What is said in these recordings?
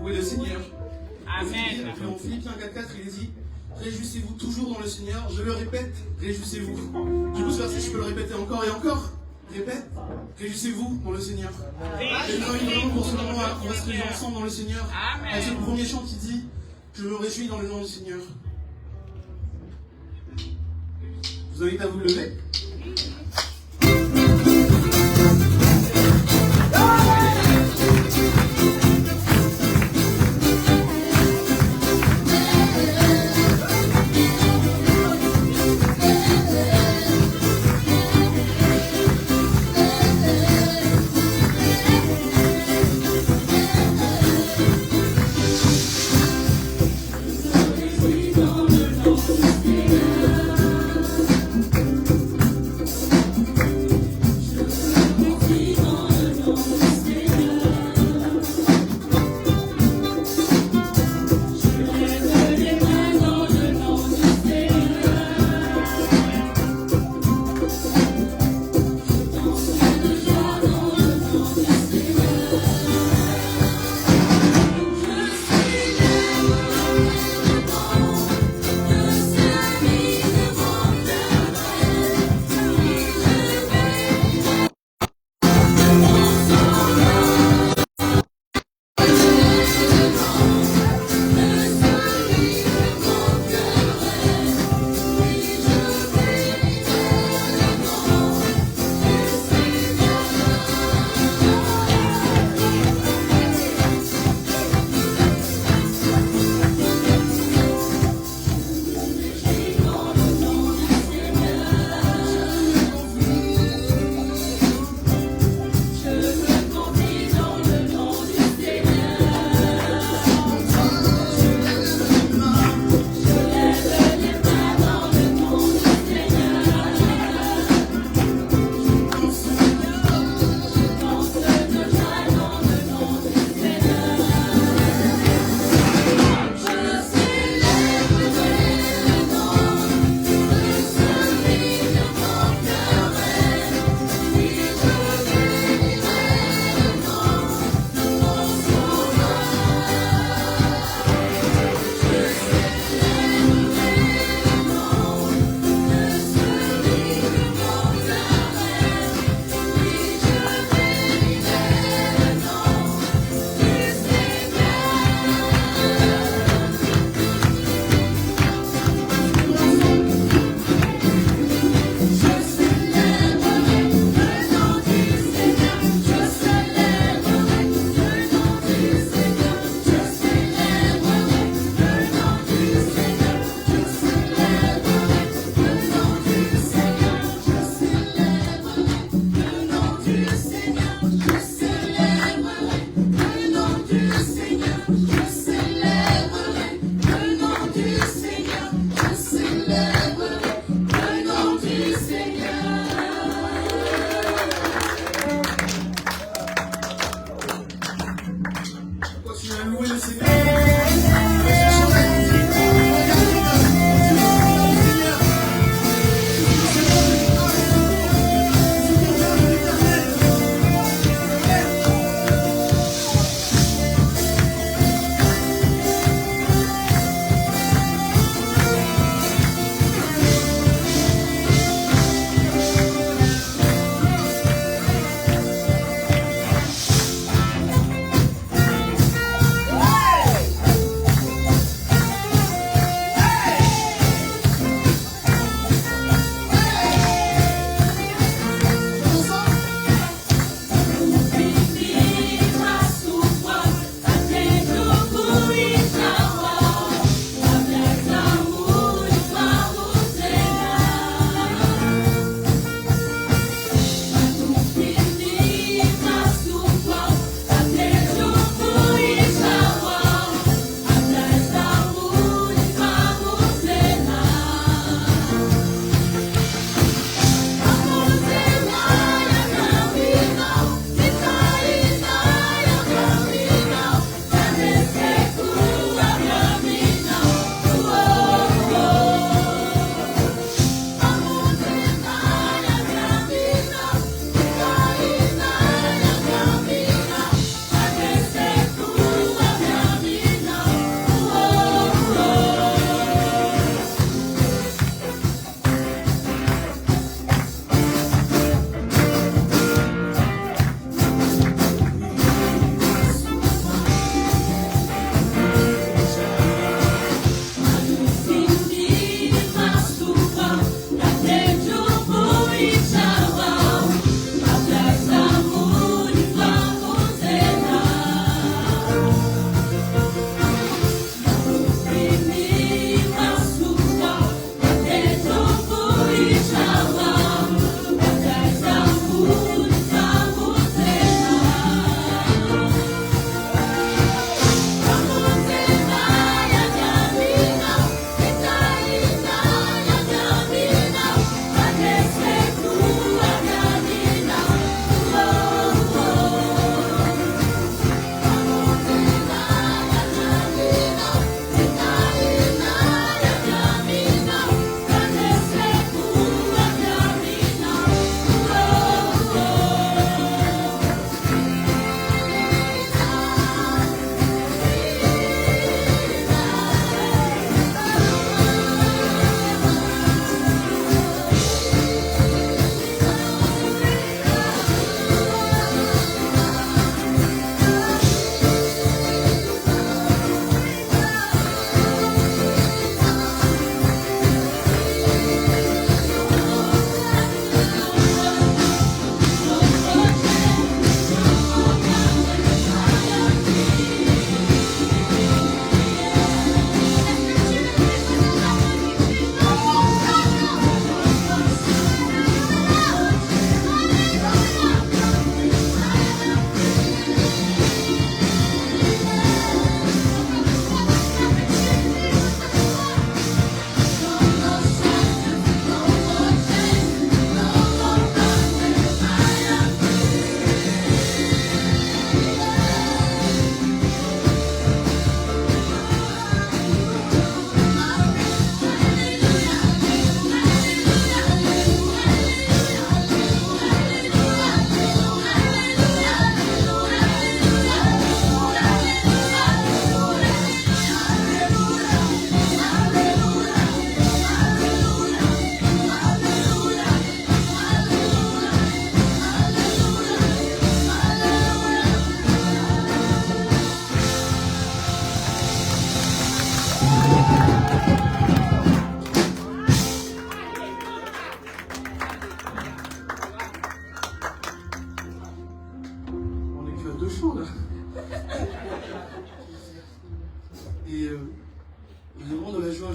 louer le Seigneur. Amen. Dans Philippiens 4.4, il dit « Réjouissez-vous toujours dans le Seigneur. » Je le répète, réjouissez-vous. Du coup, ce verset, je peux le répéter encore et encore. Répète, réjouissez-vous dans le Seigneur. Et nous vraiment pour ce moment, on va se réjouir ensemble dans le Seigneur. Avec ce premier chant qui dit « Je me réjouis dans le nom du Seigneur ». Je vous invite à vous lever.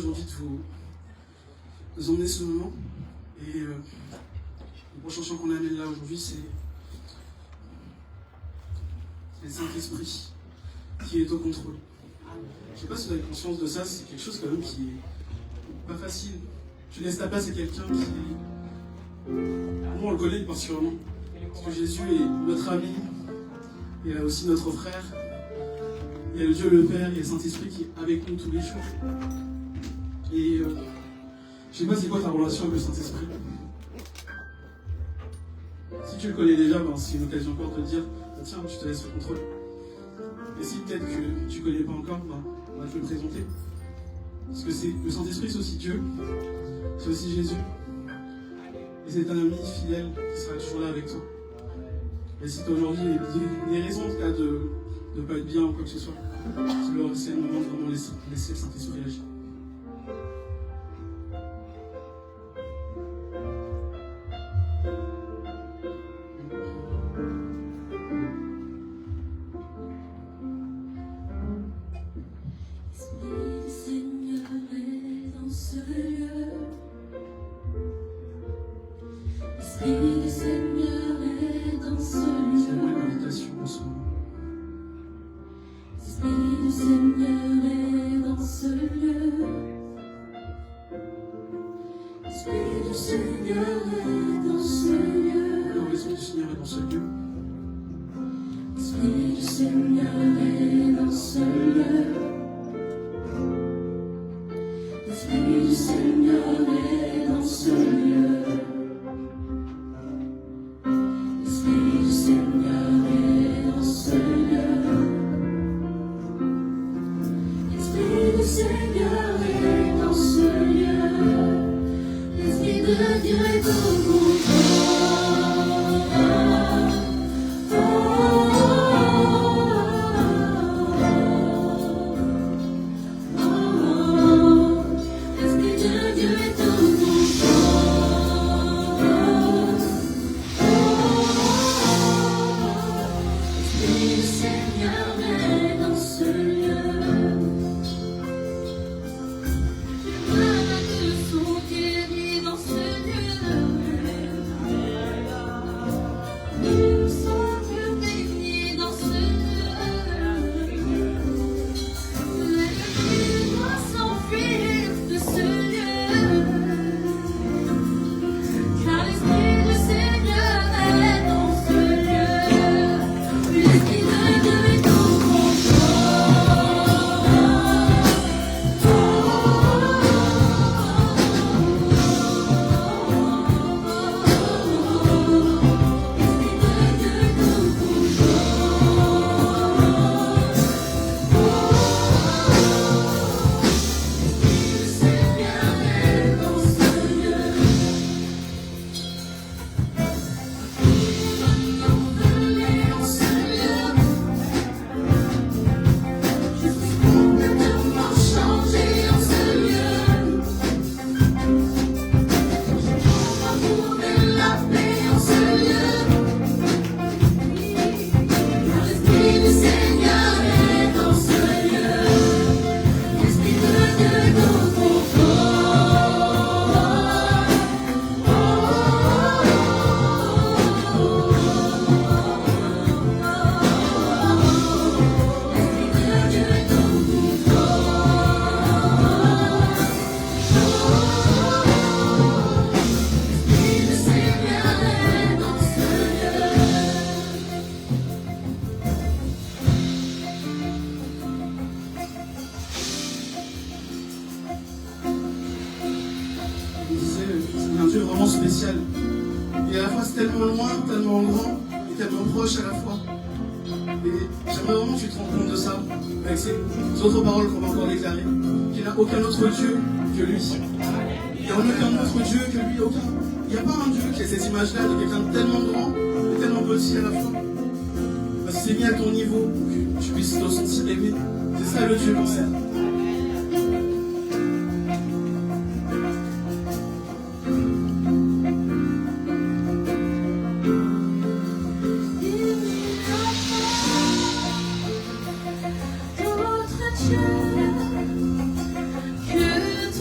aujourd'hui de vous emmener ce moment. Et le prochain chant qu'on amène là aujourd'hui, c'est le Saint-Esprit qui est au contrôle. Je ne sais pas si vous avez conscience de ça, c'est quelque chose quand même qui est pas facile. Tu laisses ta place à quelqu'un qui... Moi, on le connaît particulièrement. Parce que Jésus est notre ami, il a aussi notre frère. Il y a le Dieu le Père, il y a le Saint-Esprit qui est avec nous tous les jours. Et je ne sais pas c'est quoi ta relation avec le Saint-Esprit. Si tu le connais déjà, ben, c'est une occasion encore de te dire, bah, tiens, tu te laisses le contrôle. Et si peut-être que tu ne connais pas encore, ben, on va te le présenter. Parce que le Saint-Esprit, c'est aussi Dieu, c'est aussi Jésus. Et c'est un ami fidèle qui sera toujours là avec toi. Et si tu as aujourd'hui des raisons en tout cas de ne pas être bien ou quoi que ce soit, c'est le moment de vraiment laisser le Saint-Esprit agir. L'Esprit du Seigneur est dans ce lieu. C'est moi l'invitation en ce moment. L'Esprit du Seigneur est dans ce lieu. L'Esprit du Seigneur est dans ce lieu. L'Esprit du Seigneur est dans ce lieu. L'Esprit du Seigneur est dans ce lieu. L'Esprit du Seigneur est dans ce lieu. Spécial. Et à la fois c'est tellement loin, tellement grand et tellement proche à la fois. Et j'aimerais vraiment que tu te rends compte de ça, avec ces autres paroles qu'on va encore déclarer, qu'il n'y a aucun autre Dieu que lui. Il n'y a aucun autre Dieu que lui, aucun. Il n'y a pas un Dieu qui a cette image-là de quelqu'un de tellement grand et tellement petit à la fois. Parce que c'est mis à ton niveau pour que tu puisses te sentir aimé. C'est ça le Dieu qu'on sert. Que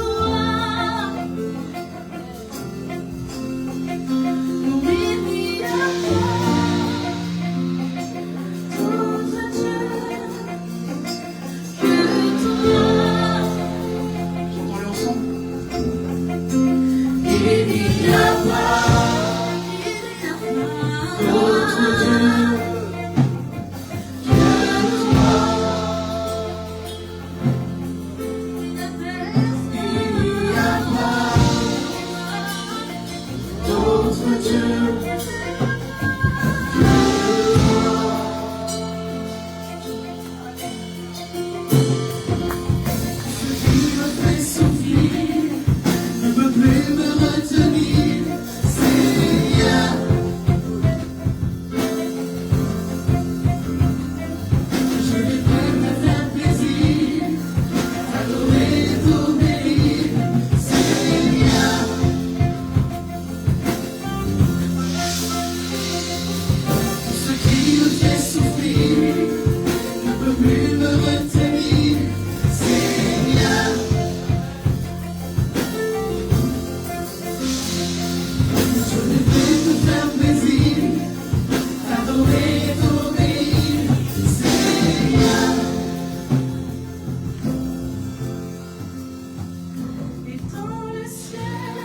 veux te bénir, Seigneur. Je ne veux te faire plaisir, t'adorer et t'obéir, Seigneur. Et dans le ciel,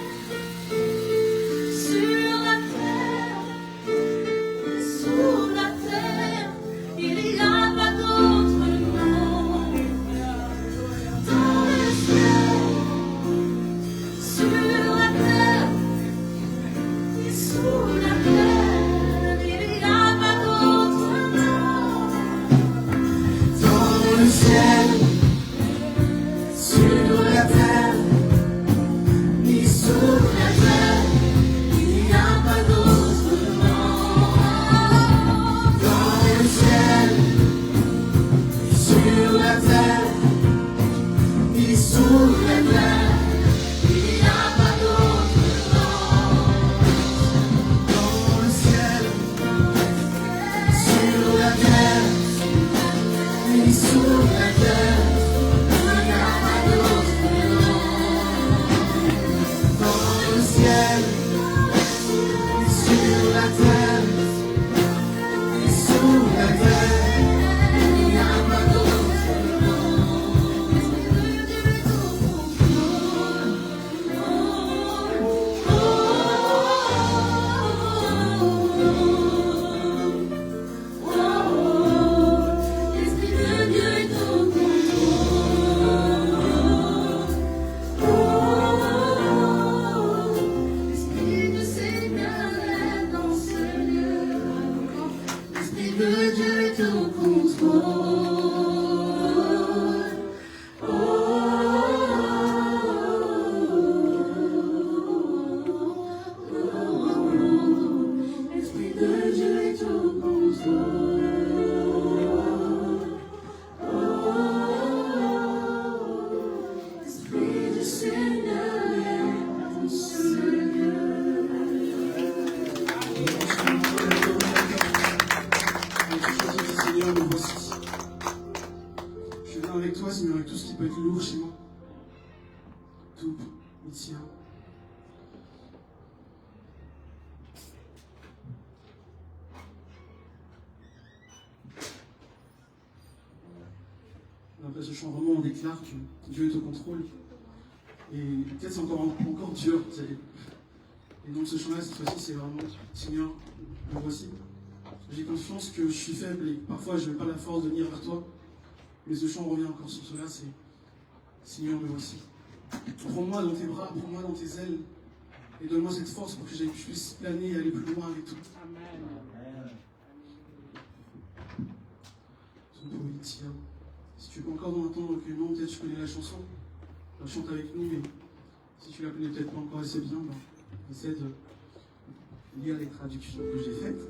sur la terre, sous la terre, il n'y a pas d'autre nom. Dans le ciel, sur la terre, et sous la terre, il n'y a pas d'autre nom. Dans le ciel, sur la terre, ni sous la terre, Il n'y a pas d'autre nom. dans le ciel, sur la terre, ni sous la terre, Il n'y a pas d'autre nom. dans le ciel, sur la terre, ni sous la terre, Il n'y a pas d'autre nom. dans le ciel, sur la terre, ni sous la terre, Il n'y a pas d'autre nom. L'Esprit de Dieu est au contrôle. L'Esprit du Seigneur est dans ce lieu. L'Esprit de Dieu est au contrôle. L'Esprit de Dieu est au contrôle. L'Esprit du Seigneur est dans ce lieu. Seigneur, me voici. Je viens avec toi, Seigneur, avec tout ce qui peut être lourd chez moi. Tout me tient. Après ce chant, vraiment, on déclare que Dieu est au contrôle. Et peut-être c'est encore dur. Et donc ce chant-là, cette fois-ci, c'est vraiment Seigneur, me voici. J'ai conscience que je suis faible et parfois je n'ai pas la force de venir vers toi. Mais ce chant revient encore sur cela, c'est Seigneur, me voici. Prends-moi dans tes bras, prends-moi dans tes ailes et donne-moi cette force pour que je puisse planer et aller plus loin avec toi. Si tu peux encore dans un temps de recueillement, peut-être tu connais la chanson. Elle chante avec nous, mais si tu la connais peut-être pas encore assez bien, essaie de lire les traductions que j'ai faites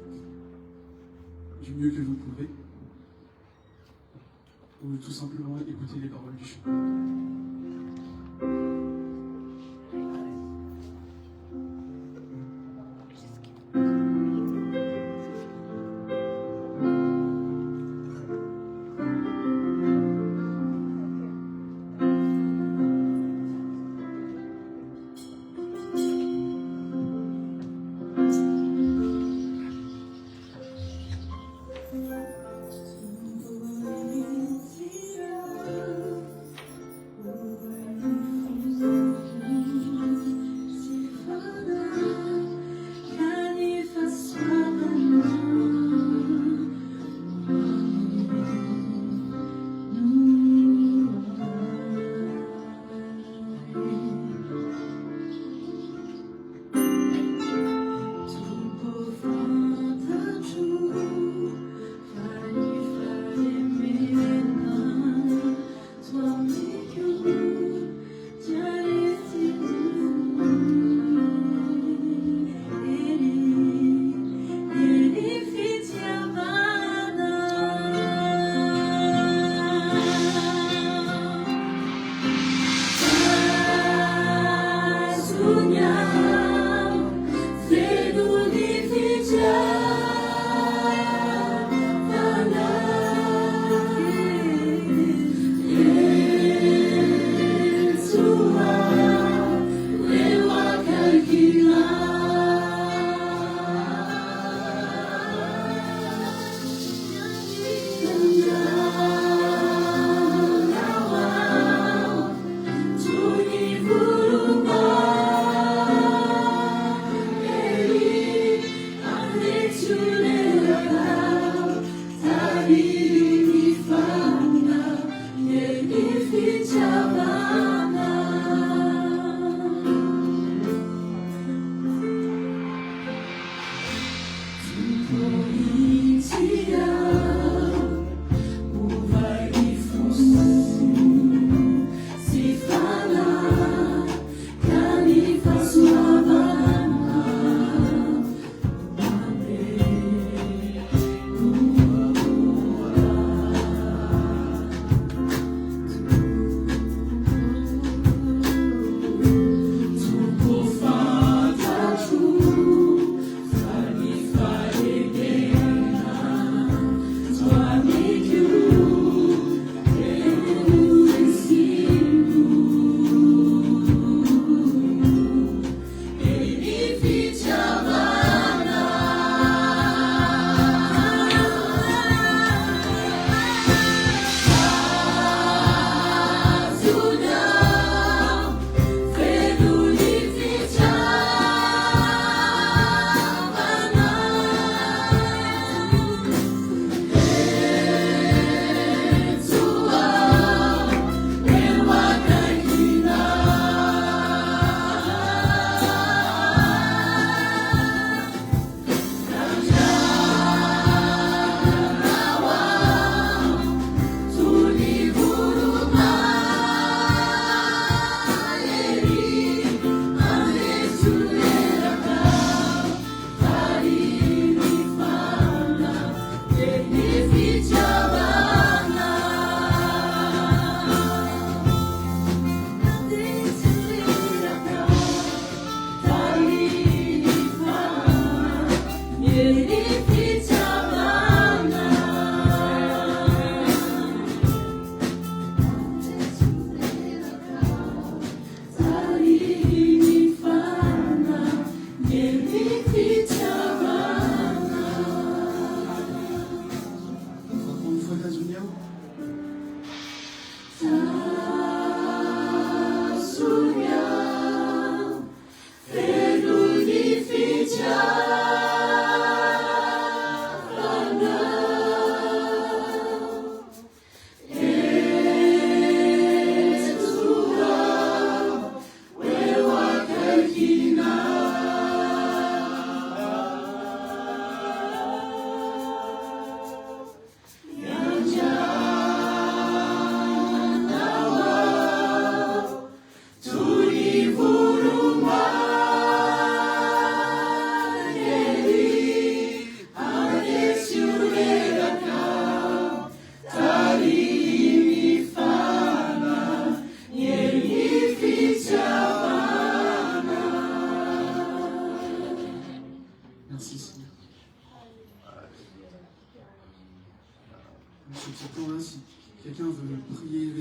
du mieux que vous pouvez, ou tout simplement écouter les paroles du chant.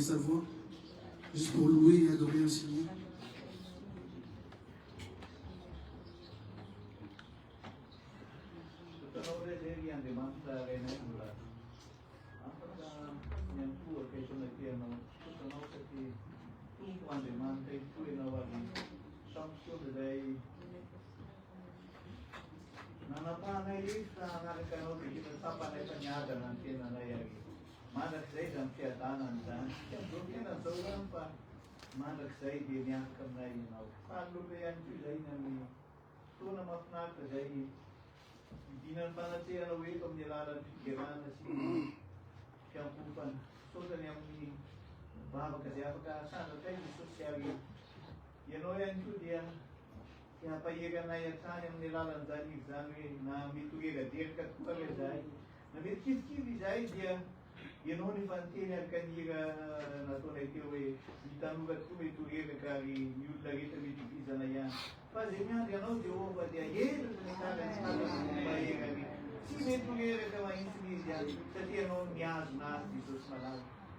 sa voix, juste pour louer et adorer le Seigneur.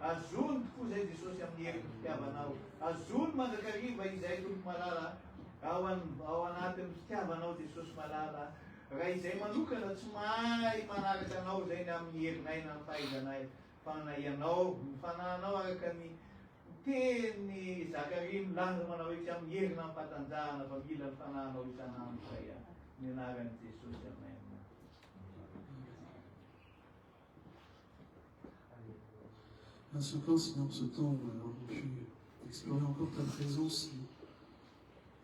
Ajunt cu zei de sos am nier steava nau. Ajunt mă de cări vai zei tu malala. Awan atem steava nau de sos malala. Rai zei mă nucă la mai manala ca nau zei nam nier nai nam fai da nai. Pana ya nau, pana nau ka ni teni sakarim lang mă nau am nier nam patanza na pagila pana nau sa nam saya. Ni nagan de sos am mai. Merci encore, Seigneur, pour ce temps où on a pu explorer encore ta présence.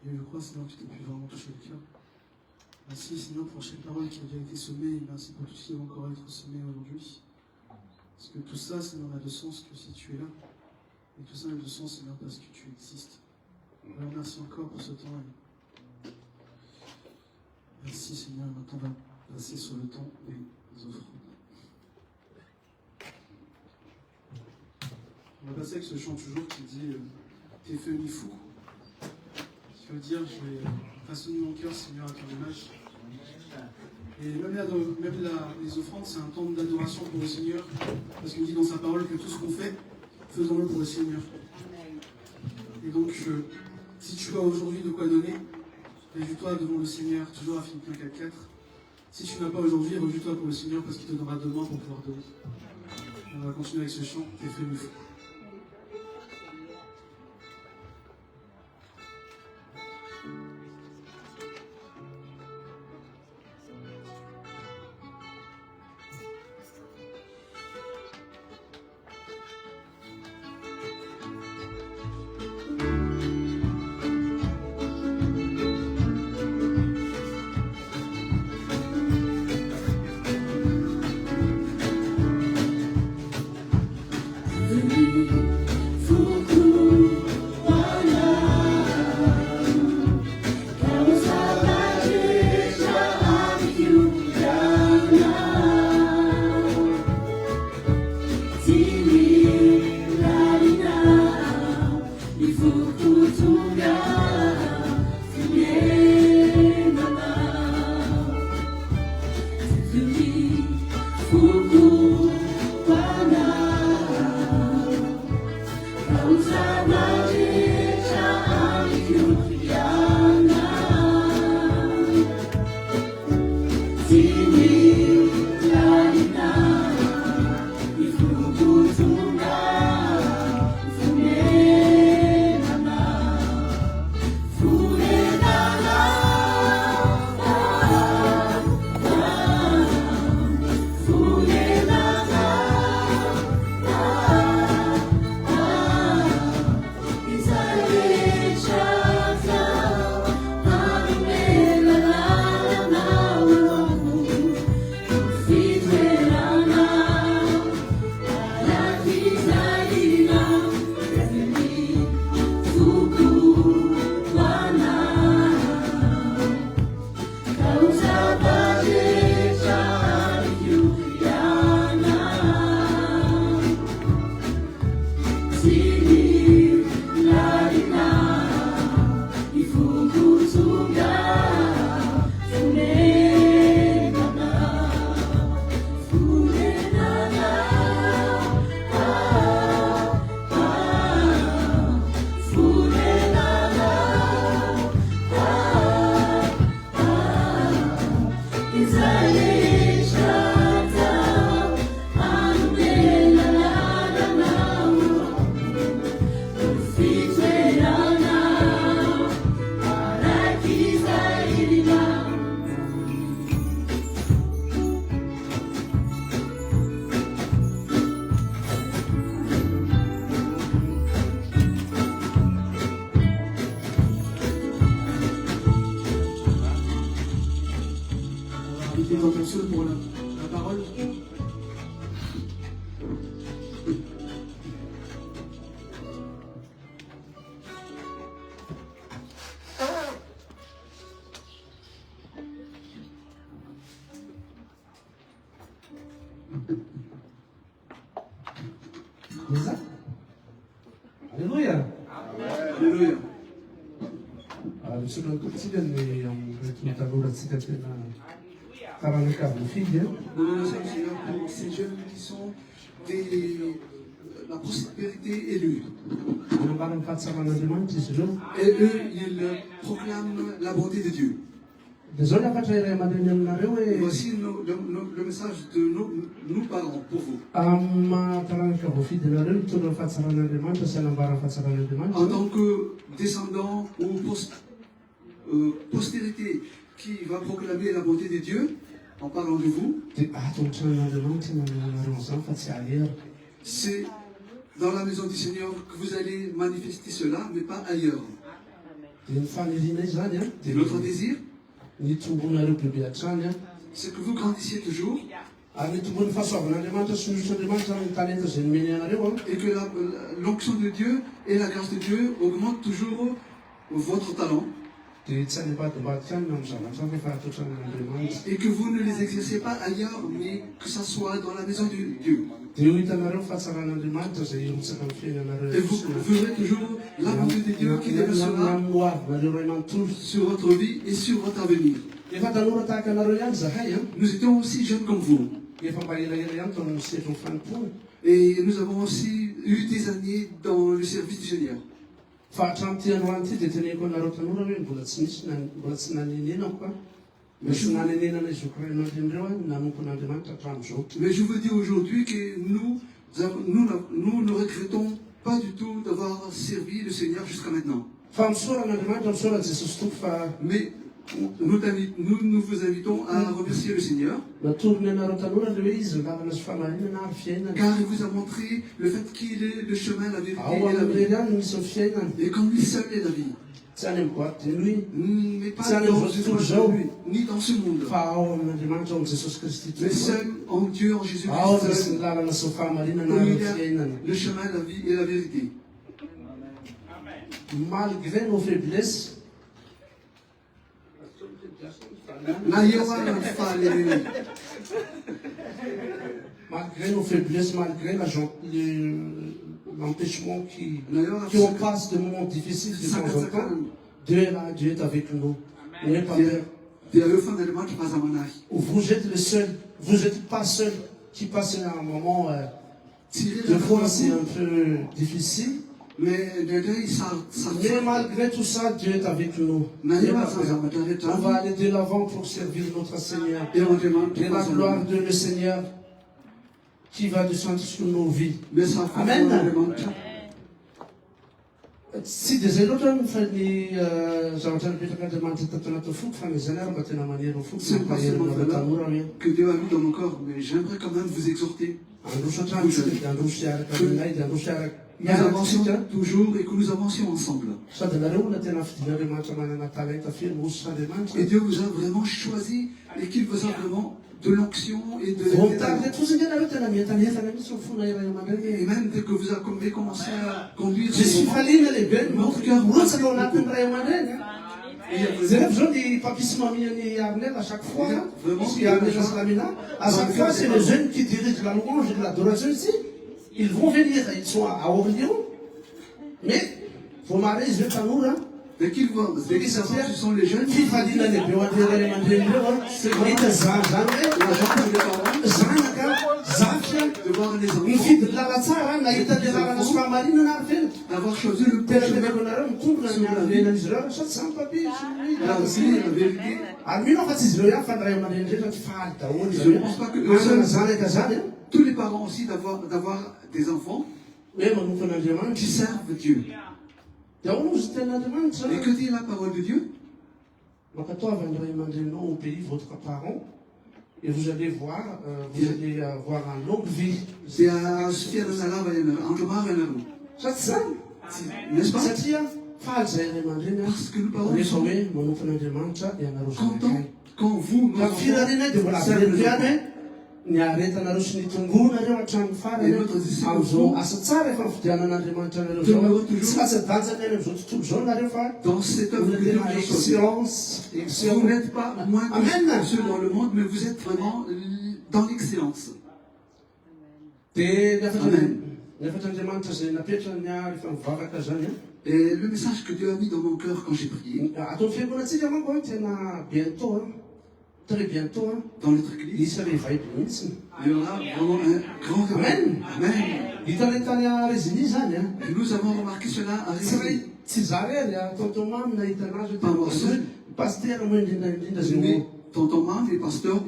Et je crois, Seigneur, que tu t'es pu vraiment toucher le cœur. Merci, Seigneur, pour chaque parole qui a déjà été semée. Et merci pour tout ce qui va encore être semé aujourd'hui. Parce que tout ça, Seigneur, n'a de sens que si tu es là. Et tout ça n'a de sens, Seigneur, parce que tu existes. Alors, merci encore pour ce temps. Et merci, Seigneur. Maintenant, on va passer sur le temps des offrandes. On va passer avec ce chant toujours qui dit T'es fait mi fou. Qui veut dire je vais façonner mon cœur, Seigneur, à ton image. Et même les offrandes, c'est un temps d'adoration pour le Seigneur. Parce qu'il dit dans sa parole que tout ce qu'on fait, faisons-le pour le Seigneur. Et donc, si tu as aujourd'hui de quoi donner, réjouis-toi devant le Seigneur, toujours à Philippiens 4:4. Si tu n'as pas aujourd'hui, réjouis-toi pour le Seigneur parce qu'il te donnera demain pour pouvoir donner. Et on va continuer avec ce chant T'es fait mi fou. Alléluia. Alléluia. Misy nantontsikany amin'ny tanorantsika tena karanakavo fidy. Nous remercions le Seigneur pour ces jeunes qui sont la prospérité élue. Anambara ny fahatsaran'Andriamanitra izy ireo. Et eux, ils proclament la bonté de Dieu. Dia zao ny afatra iray aman-dreny aminareo hoe Voici le message de nous parents pour vous. amin'ny mahataranaka voafidy anareo mitondra ny fahatsaran'Andriamanitra sy anambara ny En fahatsaran'Andriamanitra. tant que descendants ou postérité qui va proclamer la bonté de Dieu, en parlant de vous, Dia atombotranaan'Andriamanitra nanareo an'izany fa tsy alera. c'est dans la maison du Seigneur que vous allez manifester cela, mais pas ailleurs. Dia ny faniriana izy zany Et notre désir, ny tombonareo bebe hatrany c'est que vous grandissiez toujours ary ny tombon'ny fahasoavan'Andriamanitra sy ny Andriamanitra ny talenta izay nomeny anareo et que l'onction de Dieu et la grâce de Dieu augmentent toujours votre talent dia tsy any ambadimbadika any amin'ny zavatra rehefa atotran'Andriamanitra. et que vous ne les exercez pas ailleurs, mais que ça soit dans la maison de Dieu. Dia ho hitanareo fahatsaran'Andriamanitra izay irotsaka amin'ny fiainanareo. Et vous verrez toujours la bonté de Dieu qui déversera Namoavinareo ray manontolo. sur votre vie et sur votre avenir. Efa tanora tahaka anareo ihany zahay Nous étions aussi jeunes comme vous. efa mba elaela ihany tao amin'ny misedro ny fanompona. Et nous avons aussi eu des années dans le service du Seigneur. Fa hatramin'ity androany ity dia teneko anareo tanora hoe mbola tsy nisy mbola tsy nanenenako mbola tsy nanenenana izyokrain'andreo nanompon'Andriamanitra hatramin'izao. Mais je vous dis aujourd'hui que nous ne regrettons pas du tout d'avoir servi le Seigneur jusqu'à maintenant. Fa misoran'Andriamanitra misoran Jesosy tompo fa Mais nous vous invitons à remercier le Seigneur natorony anareo tanora le hoe izy lalana sy famarinana ary fiainana. car il vous a montré le fait qu'il est le chemin, la vérité Ao et la vie. amin'irery ihany misy ny fiainana. Et comme lui seul est la vie. Tsy any amin'ny boîte de nuit Mais pas Ça, dans nous ce faisons monde, ni dans ce monde. fa ao amin'Andriamanitra ao amin'ny Jesosy Kristy Mais tompo. seul en Dieu, en Ao Jésus-Christ, misy seul, ny lalana sy ny fahamarinana où ary il ny y a fiainana. le chemin, la vie et la vérité. Malgré nos faiblesses, malgré nos faiblesses, malgré l'empêchement qu'on passe de moments difficiles de temps en temps, Dieu est là, Dieu est avec nous. N'ayez pas peur. Vous êtes le seul, vous n'êtes pas seul qui passe un moment de fois c'est un peu difficile. Mais malgré tout ça, Dieu est avec nous. On va aller de l'avant pour servir notre Seigneur. Et la gloire de le Seigneur qui va descendre sur nos vies. Amen. Tsy dia zay loatra ny fa ny zavatra nipetraka tato anaty foko fa izany ary mba tena manery ny foko mampahery tanora hoe que Dieu a mis dans mon corps, mais j'aimerais quand même vous exhorter. androso antrano dia androso iaraka aminay dia androso Nous avancions toujours et que nous avancions ensemble. sady nareo na tena fidin'Andriamanitra manana talenta feno oso s'Andriamanitra. Et Dieu vous a vraiment choisi et qu'il vous a vraiment de l'onction et de vomitarika fotsiny dia nareo tena mientanentana mihitsy fona iray aman-dreny. et même dès que vous avez commencé à conduire Je suis faliana lehibe notre cœur rotsaka ao anatin'ny ray aman-dreny. et Zay rehefa zao ny papissement mis à Arnel à chaque fois, ici à Arnel Salamina, à chaque fois c'est les jeunes qui dirigent la louange et l'adoration ici. Ils vont venir, ils sont à Orléans, mais faut marrer, ils veulent pas hein. dès qu'ils voient, dès qu'ils savent que ce sont les jeunes Qui va dire les béons, les mandrins, c'est vrai que ça, de voir les enfants, mifidy ny lala tsara nahita le lalana sy fahamarinana ary tena d'avoir choisi le bon tena chemin, teneko anareo mitombona ny avenan'izy ireo sady samy papy la vie et la vérité. ary mino fa tsy izy ireo ihany fa ny ray aman-dreny indray fa tsy faly daholo Je ne pense pas que eux anana seuls, zanaka zany tous les parents aussi d'avoir des enfants hoe manompo an'Andriamanitra qui servent Dieu. dia ahoana ozy ten'Andriamanitra Et que dit la parole de Dieu? mankatoava ny ray aman-drenao au pays votre parent et vous allez voir avoir un longue vie Dia fiainana lava ianareo. sady zany N'est-ce pas? satria faly zay ray aman-dreny Parce que nous parlons rehefa hoe manompo an'Andriamanitra ianareo zanakay quand vous, nos ka enfants, firenena dia mbola avereko ihany hoe ny aretanareo sy ny tongonareo hatramin'ny farany amin'izao asa tsara efa nifidianan'Andriamanitra anareo zao tsy latsa-datsany any amin'izao tontolo zao nareo fa dans cette œuvre vous que Dieu êtes vous en a choisi, excellence vous n'êtes pas moins Amen. que ceux dans le monde, mais vous êtes vraiment dans l'excellence. dia ny afatra Amen. Nefa Andriamanitra zay napetrany rehefa mivavaka zany a. Et le message que Dieu a mis dans mon cœur quand j'ai prié, Atao fiangonantsika manko a tena bientôt a. Très bientôt a. dans notre église, Isa revival mihitsy. il y aura vraiment un grand réveil. Amen. Hitanay tany Réziny zany a. Et nous avons remarqué cela à Réziny. Tsy za rery a tonton mamy nahita anazy Pas moi seul. paster moa indrindra zay Mais mo. tonton Mam, les pasteurs,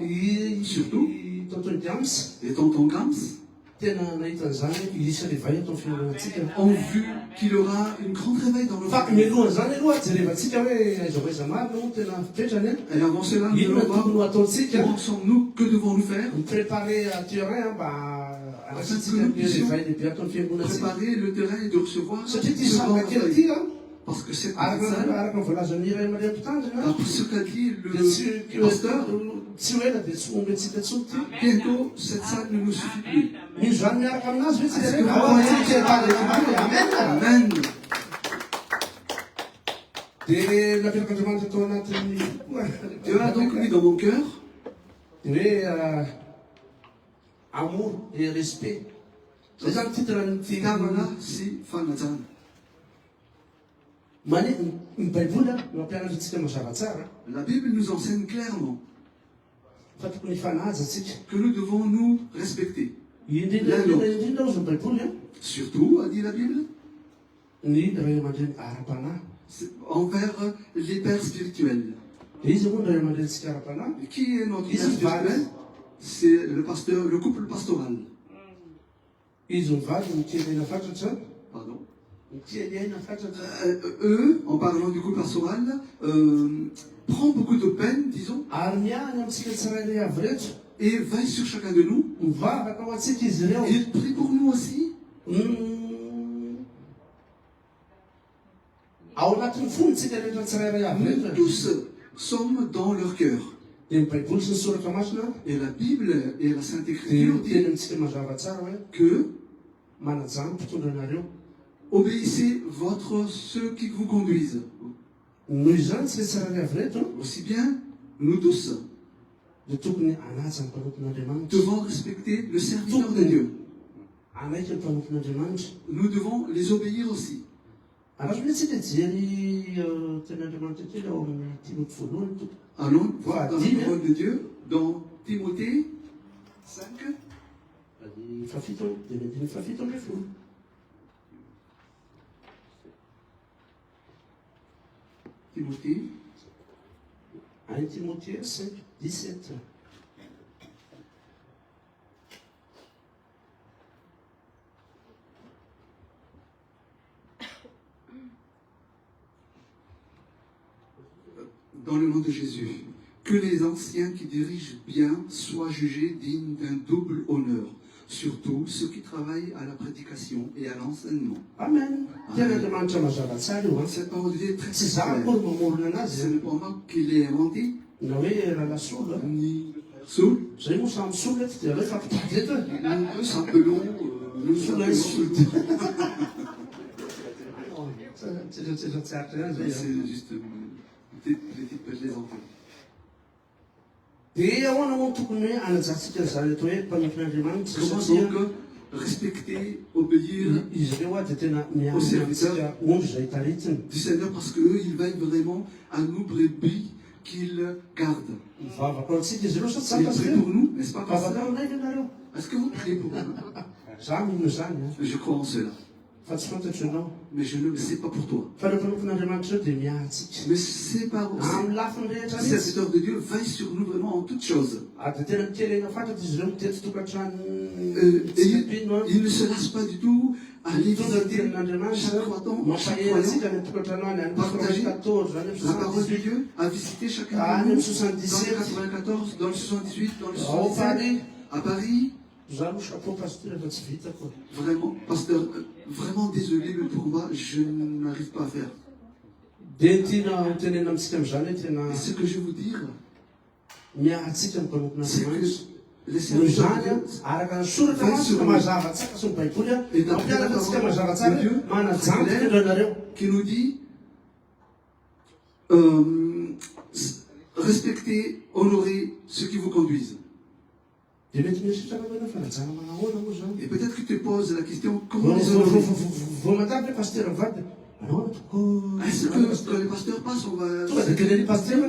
surtout, Tonton Diams et tonton Gams, tena nahita an'izany isa revival atao fiangonantsika. ont vu qu'il y aura une grande réveil dans Fa notre église. mialoha zany aloha jerevantsika hoe aiza maro no tena fipetrany a. Et avant cela, nous Ino allons no tokony ho voir ataontsika. où en sommes-nous, que devons-nous faire, Préparer terrain mba anasitsika be revival lehibe ataon'ny fiangonantsika. préparer le terrain et de recevoir ce Satria ty grand sanga kely réveil. ty a. Parce que c'est Araka ny voalazan'ny iray aman-drem-pitandrina. après ce qu'a dit Dia le tsy pasteur, tsy ho ela dia tsy omby antsika tsoky ty. bientôt cette salle ne nous suffit plus. Misy zany miaraka aminazy hoe Est-ce que tsy vous ao voyez antsika tany amen. Amen. Dia napetraka Andriamanitra tao anatin'ny Dieu a donc mis dans mon cœur dia hoe amour et respect. Zay zany titran'ity Kamala si Fanazan. mane ny baiboly a mampianatra antsika mazava tsara La Bible nous enseigne clairement fa tokony ifanaja antsika. que nous devons nous respecter. Indrindra ozy ny baiboly a Surtout, a dit la Bible, ny ray aman-dreny ara-panahy. envers les pères spirituels. Dia izy moa ny ray aman-drenitsika ara-panahy. Et qui est notre père Ici, spirituel? C'est le pasteur, le couple pastoral. Izy mivady mitielena fatratra Pardon. mitielena fatratra. Eux, en parlant du couple pastoral, prend beaucoup de peine, disons, Ary miany amintsika tsirairay avy rehetra et veille sur chacun de nous. mivavaka ao antsika izy ireo. Il prie pour nous aussi. Ao anatin'ny fonitsika rehetra tsirairay avy Nous rehetra. tous sommes dans leur cœur. Dia ny baiboly sy ny soratra masina Et la Bible et la Sainte dia Écriture teny disent amintsika mazava tsara hoe que manajany mpitondra anareo. obéissez ceux qui vous conduisent. Noho izany tsy le tsirairay avy rehetra Aussi bien, nous tous dia tokony anaja ny mpanompon'Andriamanitra. devons respecter le serviteur de Dieu. Anaika ny mpanompon'Andriamanitra. Nous devons les obéir aussi. Arazo mihitsy jery ten'Andriamanitra kely ao amin'ny Timothée voalohany to. Allons voir dans la Dis-le. parole de Dieu, dans Timothée 5, Fafito, dia mediny fafito amby folo. Timothée, 1 Timothée 5, 17. dans le nom de Jésus, que les anciens qui dirigent bien soient jugés dignes d'un double honneur, surtout ceux qui travaillent à la prédication et à l'enseignement. Amen. Ten'Andriamanitra mazava tsara io a. Cette parole de Dieu est très Tsy za claire. akory mamorona Ce anazy. n'est pas moi qui l'ai inventé, Na hoe ralasolo a. ni Saul. Zay moa samy solo eto dia rehefa mpitady eto e. Nous s'appelons, nous Solo s'appelons- insulte. Tsetratsatra tsaratra ihany Mais zay a. c'est juste une petite plaisanterie. Dia ahoana moa tokony hoe anajantsika zany eto hoe mpanompon'Andriamanitra Comment satria donc respecter, obéir izy ireo a dia tena miamina amintsika ondry izay taritiny. du Seigneur parce qu'eux, ils veillent vraiment à nous brebis qu'ils gardent. Mivavaka ao antsika izy ireo sa tsy Ils sapazy prient ireo. pour nous, n'est-ce pas? Mivavaka Pasteur? ao ndraiky ianareo. Est-ce que vous priez pour nous? Za mino zany a. Je crois en cela. Fa tsy fantatro ianao. Mais je ne le sais pas pour toi. Fa ny mpanompon'Andriamanitra eo dia miahantsika. Mais c'est pas Amin'ny lafiny rehetra ces mihitsy. serviteurs de Dieu veillent sur nous vraiment en toutes choses. Dia tena mitelena fatratra izy ireo mitety tokantrano Et tsikapino a. ils ne se lassent pas du tout à aller Mitondra ny visiter tenin'Andriamanitra chaque croyant, chaque mampaela antsika croyant ny tokantrano any any Partager 94 any la parole de amin'ny Dieu, à visiter chacun any de amin'ny nous. 77 Dans le 94, dans le 78, dans le ao 77, Paris. à Paris. Za aloha chapeau pasteur fa tsy vitako. Vraiment, pasteur, vraiment désolé, mais pour moi, je n'arrive pas à faire. Dia tiana ho tenena amintsika amin'izany hoe tena Et ce que je veux vous dire, miahantsika ny c'est mpanompon'Andriamanitra. que les Noho serviteurs izany de a Dieu, araka ny soratra masika mazava tsara sy ny baiboly a Et d'après la mampianatra antsika parole mazava de tsara Dieu, hoe manajanty clair, tondra anareo. qui nous dit respectez, honorez ceux qui vous conduisent. Dia mety mieritritra hoe fanajana manahoana moa zany. Et peut-être que tu te poses la question, comment les honorer? Vao mandalo le pasteur mivady, manahoana toko. Est-ce que quand les pasteurs passent, on va... Tonga dia kelele pasteur,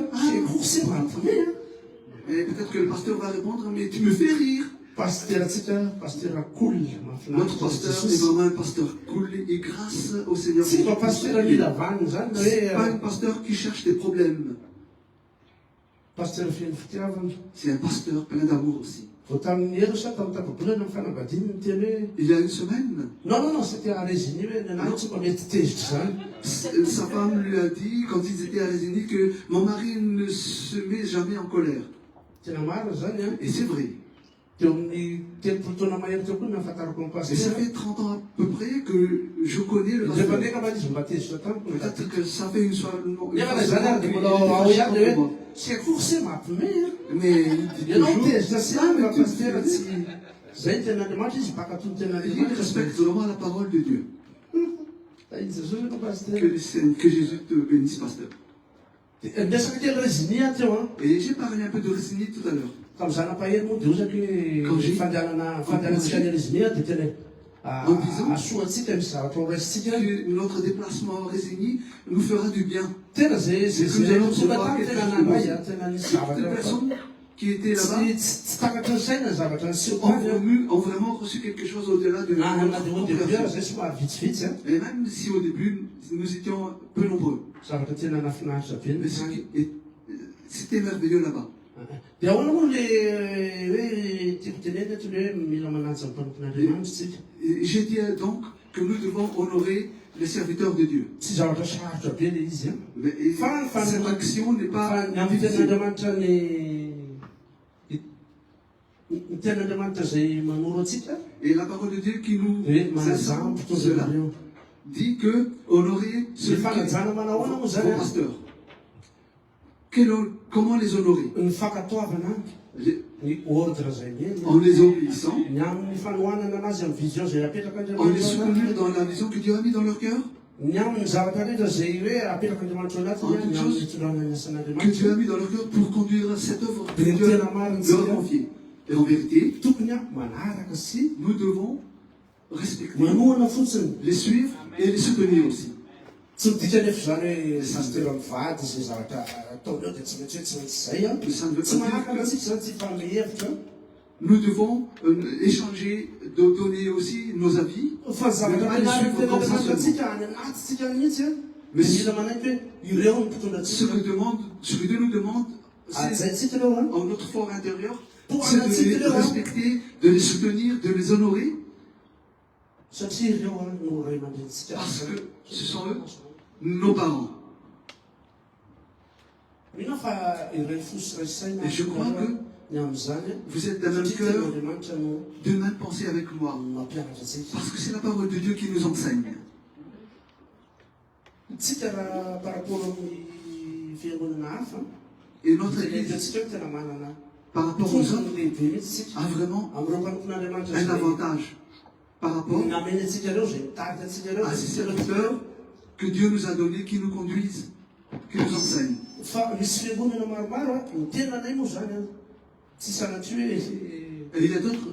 c'est mampihomehy. Et peut-être que le pasteur va répondre, mais tu me fais rire. Pasteuratsika, pasteur cool, Notre pasteur est vraiment un pasteur cool et grâce au Seigneur. Tsy mba pasteur mila vaniny zany na C'est pas un hoe pasteur qui cherche des problèmes. pasteur feno fitiavana. C'est un pasteur plein d'amour aussi. Vao tamin'ny hero sa tamin'ny tapabolana amin'ny fanambadiany ny teny hoe Il y a une semaine, non, c'était à Résini hoe nanahy tsy mba mety tezitra zany. sa femme lui a dit, quand ils étaient à Résigny, que mon mari ne se met jamais en colère. Tena marina zany a. Et c'est vrai. Teo amin'ny telopolo taona mahery teo koa nahafantarako ny Et ça pasteur. fait 30 ans à peu près que je connais le Rehefa pasteur. ndraika mba izy mba tezitra tamiko. Peut-être que ça fait une soirée. Nefa zany ary dia mbola ao ihany dia hoe tsy haiko forse mampihomehy. Mais il dit Ianao toujours, tezitra sy ah, any mais mba pasteur tsy zay ny ten'Andriamanitra izy baka toy ny il ten'Andriamanitra. respecte vraiment la parole de Dieu. Izy Jesosy no pasteur. Que Jésus te bénisse, pasteur. Miresaka kely Résini ahy teo a. Et j'ai parlé un peu de Résigny tout à l'heure. Tamin'ny zanam-pahery moa dia osaky Quand j'ai- fandehanantsika ny Résini a dia tena En disant- asoatsika misy zavatra ho raisitsika. Que notre déplacement à Résigny nous fera du bien. Tena zay Nous allons tonga recevoir tamy quelque tena chose. nanay a tena nisy Toutes les zavatra personnes qui étaient là-bas tsy takatra ny saina ny zavatra niseho ont vraiment reçu quelque chose au-delà de na notre de debut compréhension. zay somary vitsivitsy a Et même si au début nous étions peu nombreux, zavatra tena nafinaritra be mais c'était merveilleux là-bas. dia ahoana moa le hoe tiako teneny ty le hoe mila manaja ny mpanompon'Andriamanitra tsika Et j'ai dit donc que nous devons honorer les serviteurs de Dieu. tsy zavatra sarotra be le izy a Et Fan- cette action n'est fa pas ny amin'ny difficile. ten'Andriamanitra ny ten'Andriamanitra zay manoro atsika Et la parole de Dieu qui nous hoe manajana enseigne mpitondra cela anareo dit que honorer ny celui qui est fanajana manahoana moa zany vos a pasteurs. Comment les honorer? ny fankatoavana ny ordre zay En les ny obéissant, ny amin'ny fanohanana anazy amin'ny vision zay apetraka en les Andriamanitra soutenant dans la vision que Dieu a mis dans leur cœur, ny amin'ny zavatra rehetra zay hoe apetraka Andriamanitra ao anatiny a, ny amin'ny fitondrana ny que Dieu a asan'Andriamanitra mis dans leur cœur pour conduire cette œuvre que dia ny Dieu tena mariny leur a tsika confiée. Et en vérité, tokony a manaraka sy nous devons respecter, manohana fotsiny les suivre et les soutenir aussi. tsy midika nefa zany hoe pasteur mivady zay zavatra ataonao dia tsy maintsy hoe tsy maintsy zay a Mais ça ne veut tsy pas manaraka dire antsika zany tsy fanome hevitra que nous devons échanger, de donner aussi nos avis. fa zavatra manaraka ten'Andriamanitra atsika any anatytsika mihitsy a dia mila manaiky hoe ireo ny mpitondra Ce que Dieu nous demande, c'est ajaitsika reo a en notre fort intérieur, Pour c'est un de titre, les hein. respecter, de les soutenir, de les honorer, satria ireo a no ray aman-drenitsika parce que ce sont eux, nos parents. mino fa iray fosy ray saina Et je crois que ny amin'izany a vous êtes d'un même satria cœur, ten'Andriamanitra no de même pensée avec moi. mampianatra atsika Parce que c'est la parole de Dieu qui nous enseigne. tsika raha par rapport amin'ny fiangonana hafa Et notre dia Église, atsika hoe tena manana par rapport aux fomba autres, ny lehibe mihitsy tsika a vraiment amin'ireo mpanompon'Andriamanitra un zay avantage par rapport nameny atsika reo zay mitady atsika reo à ces serviteurs que Dieu nous a donnés, qui nous conduisent, qui nous enseignent. fa misy fiangonana maromaro a ny tenanay moa zany a tsy sanatry hoe Et il y a d'autres,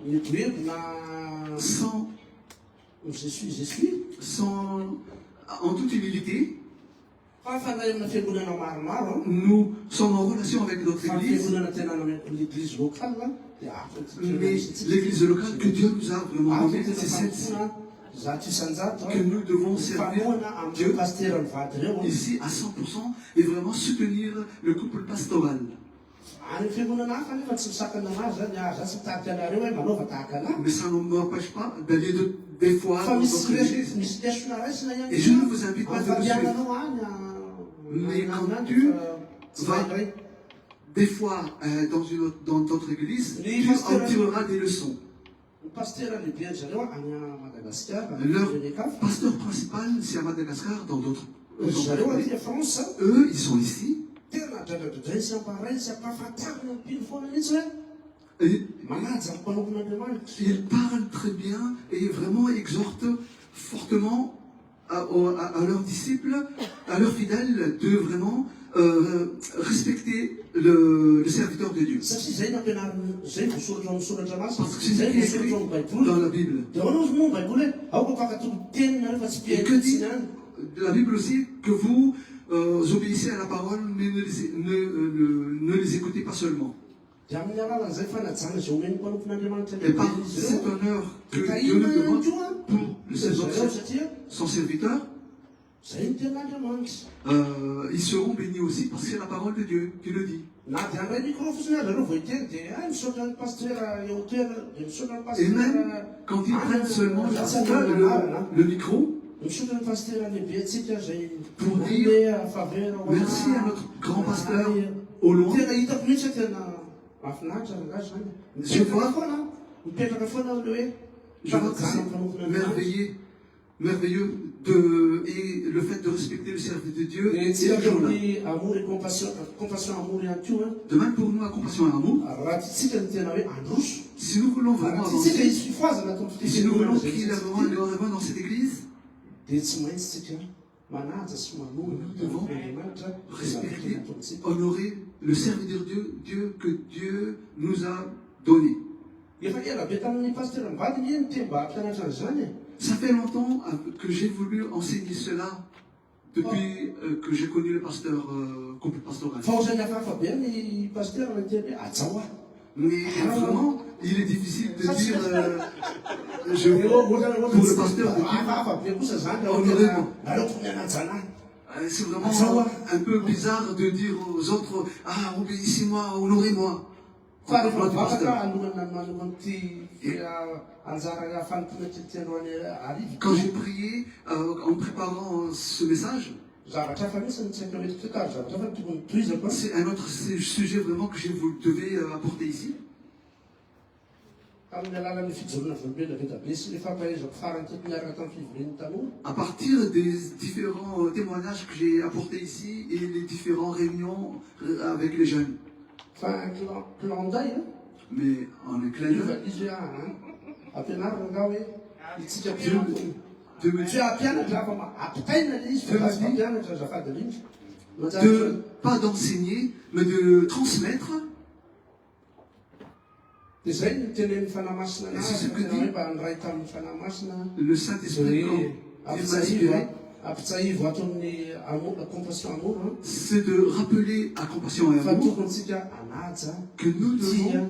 metoeko na sans, je suis en toute humilité, fa fanay amina fiangonana maromaro nous sommes en relation avec notre fa Église, fiangonana tena l'église locale a dia mais l'Église locale que Dieu nous a vraiment donnée, c'est celle-ci zato isanjato que nous devons servir famoana amin'ny Dieu paster mivady reo ici à 100% et vraiment soutenir le couple pastoral. any fiangonana hafa nefa tsy misakana anazy zany za tsy mitady anareo hoe manaova tahaka anahy Mais ça ne m'empêche pas d'aller des fois fa dans misy votre Église. misy lesona raisina ihany Et je ne vous invite pas de me suivre. fampiananao any Mais quand aminany tu tsy vas- vaidray Des fois, dans notre Église, Les tu pasteurs- en tireras des leçons. ny paster lehibe zareo any Madagasikara Leur Venekafa pasteur principal, c'est à Madagascar, dans d'autres zareo pays. aty a France Eux, ils sont ici. tena dradradradrany sy ampaharay sy ampahafantarina mpino foana mihitsy hoe Et manaja ny mpanompon'Andriamanitra ils parlent très bien et vraiment exhortent fortement à leurs disciples, à leurs fidèles, de vraiment respecter le serviteur de Dieu. Satria zay no ampianarina zay voasoratra amin'ny soratra masina. Parce que c'est Zay écrit voasoratra amin'ny Baiboly. dans la Bible. Dia ho anao moa Baiboly hoe aoka mpakatolo tenina rehefa tsy Et que dit piaitsiny any. la Bible aussi que vous obéissez à la parole, mais ne les écoutez pas seulement. Dia amin'ny alalan'izay fanajana izay omeny mpanompon'Andriamanitra Et par izy cet ireo. honneur que Dia Dieu nous kahina demande koa pour zareo satria son serviteur, zay ny ten'Andriamanitra. ils seront bénis aussi parce que c'est la parole de Dieu qui le dit. Na dia andray micro fotsiny azy zareo voiteny dia misaotra ny pasteur eo toerana dia misaotra ny Et pasteur même quand ils prennent seulement le micro misaotra ny pasteur lehibe atsika zay pour dire manome faveur ho merci à notre grand pasteur au loin. tena hitako mihitsy tena mahafinaritra rangazy Je vois- foana mipetraka foana le hoe Je vois que c'est merveilleux et le fait de respecter le service de Dieu. Et est tsika toujours là. amin'ny amour et compassion amour ihany koa De même pour nous, à compassion et amour, raha tiatsika ny tena hoe androso si nous voulons vraiment raha tiatsika avancer, hisy fifoazana atao si nous voulons amin'ny qu'il y ait vraiment un événement dans cette église, dia tsy maintsy tsika manaja sy mamory Andriamanitra respecter, ataontsika. honorer le serviteur Dieu que Dieu nous a donné. Efa ela be tamin'ny pasteur mivadiny iny te mba hampianatra an'izany e. Ça fait longtemps que j'ai voulu enseigner cela depuis que j'ai connu le pasteur couple pastoral. Fa ohatrany hafahafa be ny pasteur ny teny hoe ajaoa. Mais vraiment, il est difficile de dire pour le pasteur de dire hafahafa be kosa zany raha Honoré. hoe aleoko mianajana. c'est vraiment un peu bizarre de dire aux autres ah obéissez-moi, honorez-moi. Fa rehefa Moi, du mivavaka pasteur. alohan'ny ty anjara fanompoana tiatianao any arivo. Quand j'ai prié en préparant ce message, Zavatra hafa mihitsy ny tsaika metiko ka zavatra hafa tokony tohizako. c'est un autre sujet vraiment que je vous devais apporter ici. Amin'ny alalan'ny fijoroana voalombelona be da be sy le fampahaizako farany teto miaraka tamin'ny fivorian'ny tanora. À partir des différents témoignages que j'ai apportés ici et les différentes réunions avec les jeunes. Fa plan day Mais en un clin d'œil, izy ampianarina nga hoe itsika Dieu me tsy ampianatra fa ampitaina le izy fa tsy ampianatra azafady indrindra. de pas d'enseigner, mais de transmettre. Dia zay ny tenen'ny fanamasina Et c'est ce que tena dit hoe mba ndray tamin'ny fanamasina Le Saint-Esprit, hoe quand il m'a inspiré, ampitsahivo ato amin'ny compassion amour c'est de rappeler à compassion et fa amour tokontsika anaja que nous devons tia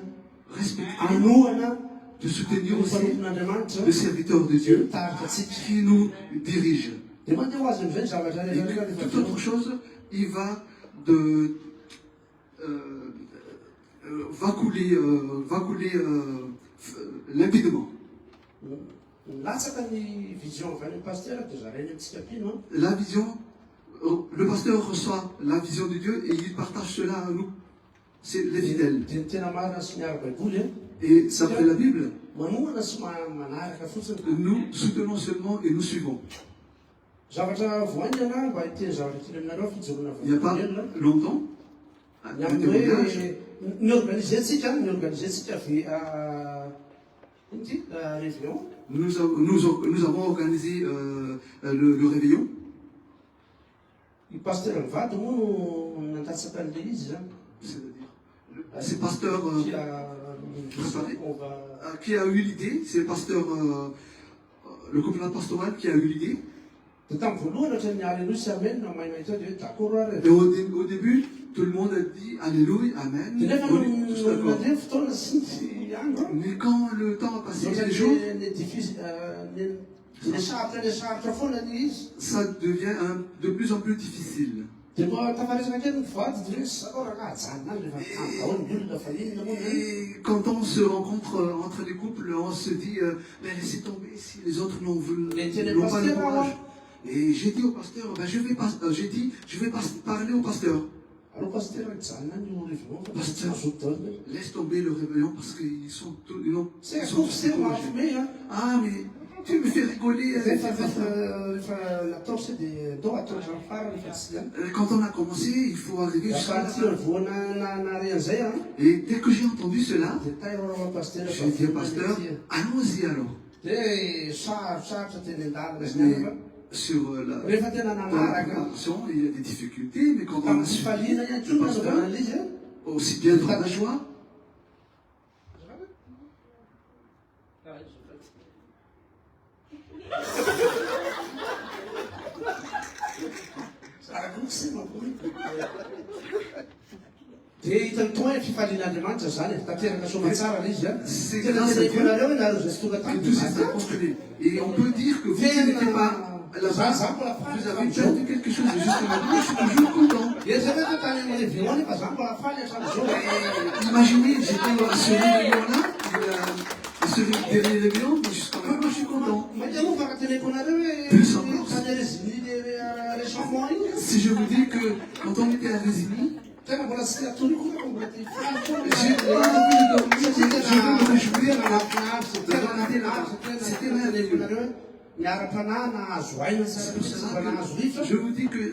respecter, anohana de soutenir ny aussi fanompon'Andriamanitra le serviteur de Dieu tarika atsika. qui nous dirige. Dia mandeha ho azy amin'izay ny zavatra Et rehetra que rehefa toute autre chose, il va de va couler limpidement. latsaka ny vision avy any pasteur dia zarainy amintsika pino. La vision, le pasteur reçoit la vision de Dieu et il partage cela à nous. C'est les fidèles. Dia ny tena marina sy miara baiboly Et d'après la Bible, manohana sy manaraka fotsiny. nous soutenons seulement et nous suivons. Zavatra voainy ana mba hiteny zavatra kely aminareo fijoroana Il n'y a pas voalombelona. longtemps, Ny un amin'ny témoignage, hoe nyorganizentsika iny ty réveillon. nous avons organisé le réveillon. I pasteur mivady moa no nandatsaka an'le izy zany. C'est-à-dire, c'est pasteur préparé. On va Qui a eu l'idée, c'est le pasteur, le complément pastoral qui a eu l'idée. dia tamin'ny voalohany ohatra ny alléluia amen na mahay mahita dia hoe d'accord ary. Et au début, tout le monde a dit Alléluia, Amen. Dia nefa On est tous d'accord. nandeha fotoana sy ny andro Mais quand le temps a passé, ohatra les jours, le saratra foana ny izy. ça devient de plus en plus difficile. Dia mba tafaresaka kely ny vady dia hoe sao raha ajanona any rehefa ao ny olona fa inona moa ny Et quand on se rencontre entre les couples, on se dit mais laissez tomber si les autres n'ont pas le courage. Et j'ai dit au pasteur, ben, je vais parler au pasteur. allo pasteur hijanona ny réveillon fa tsy Pasteur. azo taona. Laisse tomber le réveillon parce qu'ils sont tous C'est tous c'est découragés. mafy Ah mais tu me fais rigoler. rehefa natao sy dia atao atratra farany fa tsy zany. Quand on a commencé, il faut arriver jusqu'à la Afa ty fin. voana nare an'izay Et dès que j'ai entendu cela, dia tairao pasteur j'ai dit au pasteur, allons-y alors. dia sarotra teny an-dalana sy ny Mais hafa. sur rehefa tena dans la nanaraka préparation, il y a des difficultés, mais quand on tamin'ny a suivi fifaliana ihany le koa pasteur, nanaovana izy aussi bien dans la joie, dia hitany toa hoe fifalian'andriamanitra zany e tanteraka somatsara le izy a c'est tena grâce à teneko Dieu anareo hoe nareo zay sy tonga que tous ces taminy apôtres, et on peut dire que vous qui n'étiez pas là-bas, vous avez perdu quelque chose et justement, moi je suis toujours content. dia zay hoe tany amin'ny vion nefa za mbola faly hatramin'izao Imaginez, j'étais à ce réveillon-là, des réveillons, mais jusqu'à maintenant, moi je suis content. mety anovaka teneko anareo hoe Plus encore. tany résini le changement iny Si je vous dis que quand on était à Résigny, tena mbola tsy atoriko fa mbola te faly j'ai pas envie de dormir, je veux me réjouir. C'était merveilleux. Nahazo aina C'est pour mba cela nahazo que rifa je vous dis que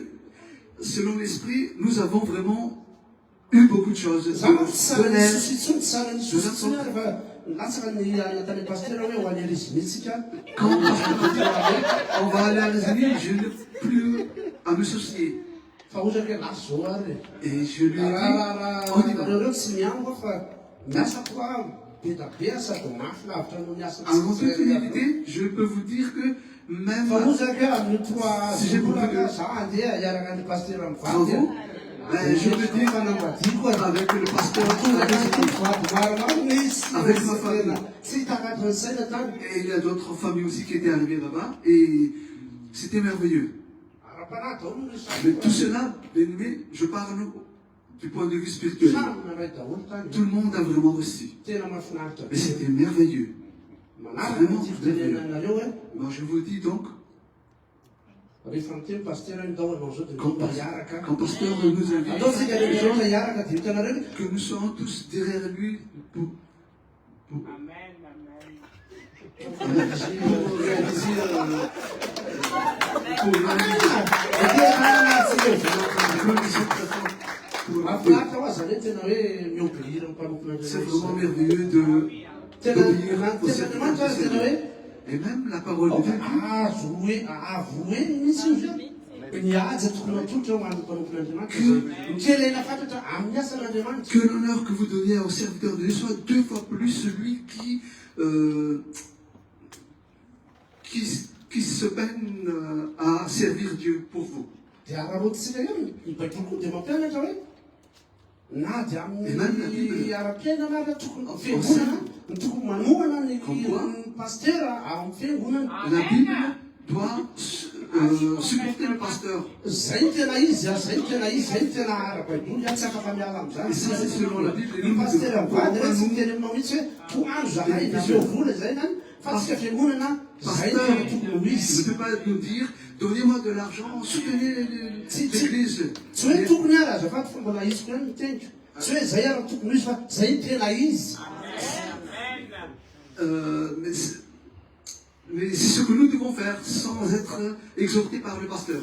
selon l'esprit, nous avons vraiment eu beaucoup de choses. za manko tsy De sara l'air, nisositsony tsy sara nisositsony ary fa latsaka ny natany pasteur hoe ho any résinitsika quand on va aller à Résigny, je n'ai plus à me soucier. fa ozaka hoe laso zao ary Et je lui ai dit, on y va. reo tsy miambo fa miasa koa be da be sady mafy lavitra no miasa En toute humilité, je peux vous dire que même fa ozaka hoe amin'ny trois Si j'ai compris volaka que- za andeha hiaraka ny pasteur amin'ny Bravo. vady Ben, je me dis fanambadiako avec le pasteur, Avec ma famille. tsy hitakatry ny saina tany et il y a d'autres familles aussi qui étaient arrivées là-bas, et c'était merveilleux. ara-panahy daholo no Mais tout cela, bien aimé, je parle du point de vue spirituel. samy naray daholo tany Tout le monde a vraiment reçu. tena mahafinaritra Mais c'était merveilleux. manaraka Vraiment, ty fitenenanareo hoe Moi, je vous dis donc, rehefa miteny pasteur ny daholanao zao dia quand, mba hiaraka quand pasteur nous invite, ataotsika rehetra hiaraka dia hitanareo que nous serons tous derrière lui pour mahafinaritra ho azy zany hoe tena hoe miobéir C'est vraiment mpanompon'andriamanitra merveilleux d'obéir au service tenandriamanitra azy tena du hoe Seigneur. Et même la parole de Dieu azo hoe avoeny mihitsy izy io nihaja tokony atolotra ho an'ny mpanompon'andriamanitra mitelaina fantatra amin'ny asan'andriamanitra que l'honneur que vous donniez au serviteur de Dieu soit 2 fois plus celui qui se peine à servir Dieu pour vous. dia ararotsika ihany ny baiboly koa dia mampianatra hoe na dia amin'ny ara-piainana ary tokony fiangonana ny tokony manohana ny paster ao amin'ny fiangonana La Bible doit supporter le pasteur. zay ny tena izy zay ny tena izy zay ny tena ara-baiboly ihany tsy afaka miala Et ça, c'est selon la Bible. Et ny nous, nous paster avady re tsy devons miteny aminao mihitsy hoe toandro zahay naveo vola zay nany fa tsika fiangonana zay ny tena tokony ho ne izy peut pas nous dire donnez-moi de l'argent, soutenez l'église. tsy hoe tokony ary azafady fa mbola izy koa miteniko tsy hoe zay ary tokony izy fa zay ny tena izy Mais c'est ce que nous devons faire sans être exhortés par le pasteur.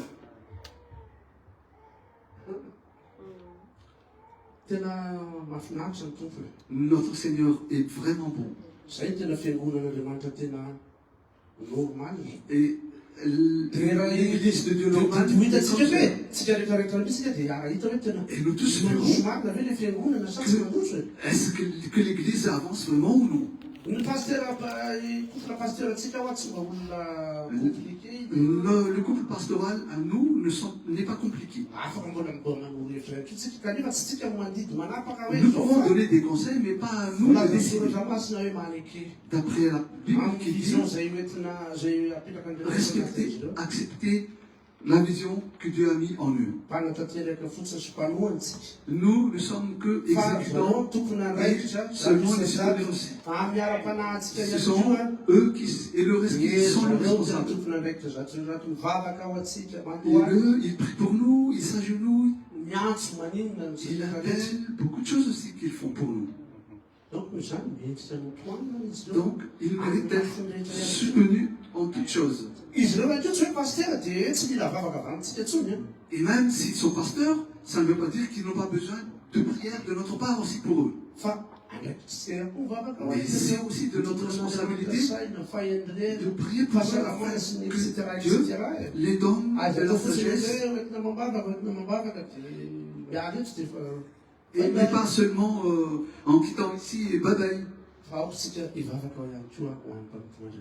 tena mahafinaritra ny tompony Notre Seigneur est vraiment bon. zay ny tena fiangonan'andriamanitra tena normal Et l'église de Dieu normale, ho hitatsika hoe tsika rehetrarehetra misika dia arahita hoe tena et nous tous mandroso verrons, marina ve le fiangonana sa tsy mandroso est-ce que l'église avance vraiment ou non? ny paster kofona paster atsika ho tsy mba olona komplike Le couple pastoral à nous n'est pas compliqué. afaka mbola mibona norehetrarehetra tsika kanefa tsy tsika mandidy manapaka hoe Nous zao pouvons fa donner des conseils, mais pas à nous vola de décider. soratra masina hoe maneky D'après la Bible amin'ny qui dit, vision zay hoentina zay apetraka respecter, accepter la vision que Dieu a mis en eux. mpanatanteraka fotsiny sy mpanohantsika Nous ne sommes que fa exécutants zao tokony andraikitra seulement les citoyens aussi. amin'ny ara-panahintsika Ce ihany sont koa eux et le reste qui sont les responsables. tokony andraikitra zato mivavaka ao atsika Et mandoany eux, ils prient pour nous, ils s'agenouillent, miantso maninona ny ils zaka rehetra appellent, beaucoup de choses aussi qu'ils font pour nous. donc zany miendrika notoanina izy ireo Donc, ils méritent d'être soutenus en toutes choses. izy ireo raha tsy hoe paster dia tsy mila vavaka avy amintsika ntsony Et même s'ils sont pasteurs, ça ne veut pas dire qu'ils n'ont pas besoin de prière de notre part aussi pour eux. fa Mais c'est aussi de notre responsabilité de prier pour eux afin que Dieu les donne de la sagesse. Et mais pas seulement en quittant ici et bye bye.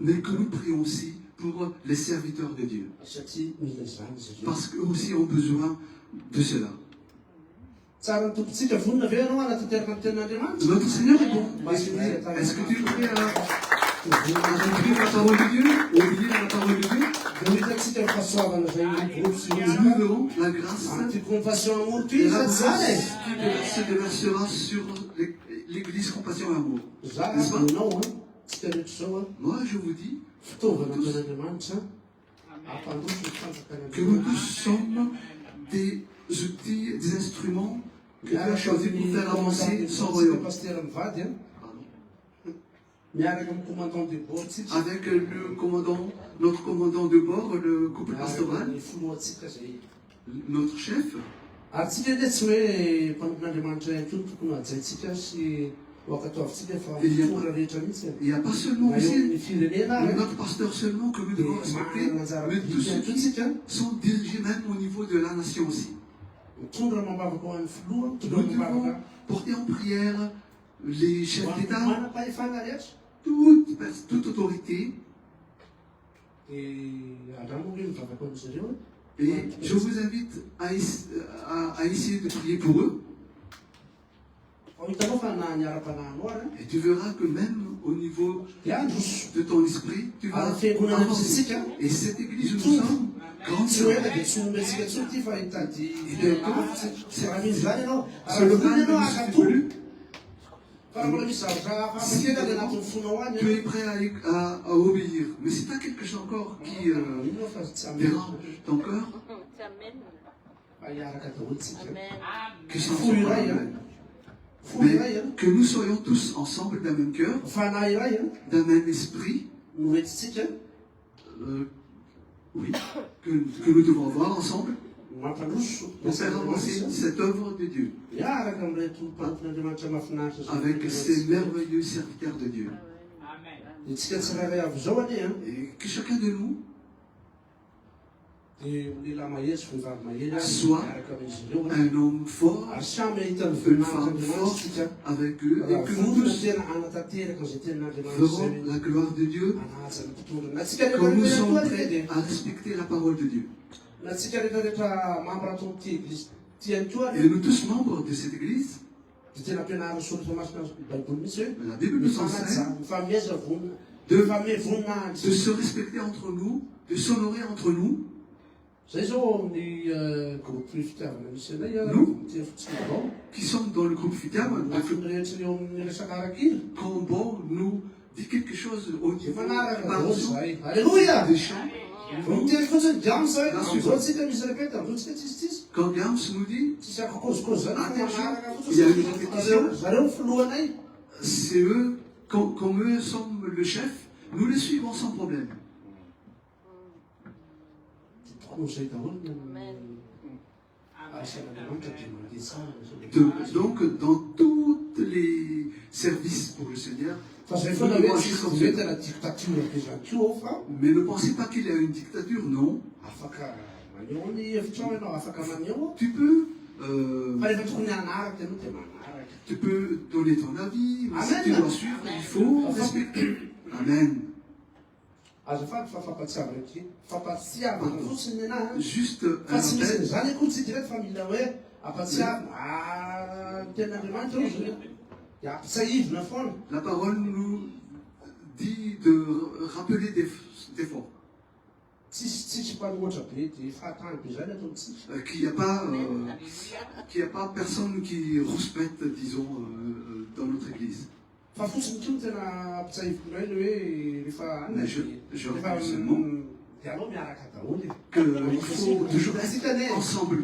Mais que nous prions aussi pour les serviteurs de Dieu. Parce qu'eux aussi ont besoin de cela. Notre Seigneur est bon. Est-ce que tu es prêt à remplir la parole de Dieu, obéir à la parole de Dieu? Nous verrons la grâce et la grâce qui se déversera sur l'Église Compassion et Amour. N'est-ce pas? Moi, je vous dis que nous tous sommes des outils, des instruments que Dieu a choisi pour faire avancer son royaume. Avec le commandant, notre commandant de bord, le couple pastoral, notre chef. Il n'y a pas seulement ici notre pasteur seulement que nous devons respecter, mais tous ceux qui sont dirigés même au niveau de la nation aussi. Nous devons porter en prière les chefs d'État, toute autorité. Et je vous invite à essayer de prier pour eux. Et tu verras que même au niveau de ton esprit, tu vas avancer. Et cette église où nous sommes, grande sœur, tu es prêt à obéir. Mais si tu as quelque chose encore qui dérange ton cœur, que ça soit pas. Mais que nous soyons tous ensemble d'un même cœur, d'un même esprit, oui, que nous devons voir ensemble pour faire avancer cette œuvre de Dieu avec ces merveilleux serviteurs de Dieu. Et que chacun de nous soit un homme fort, une femme forte avec eux, et que nous tous verrons la gloire de Dieu comme nous sommes prêts à respecter la parole de Dieu. Et nous tous membres de cette église, la Bible nous enseigne de se respecter entre nous, de s'honorer entre nous. Nous, qui sommes dans le groupe FITAM, quand bon nous dit quelque chose au niveau des chants, quand Gams nous dit, il y a une répétition, c'est eux, comme eux sont le chef, nous les suivons sans problème. Donc, dans tous les services pour le Seigneur, mais ne pensez pas qu'il y a une dictature, non. Tu peux donner ton avis, mais si tu dois suivre, il faut respecter. Amen. Juste un la parole nous dit de rappeler des fois qu'il n'y a pas personne qui rouspète, disons, dans notre église. Mais je rappelle seulement qu'il faut toujours être ensemble.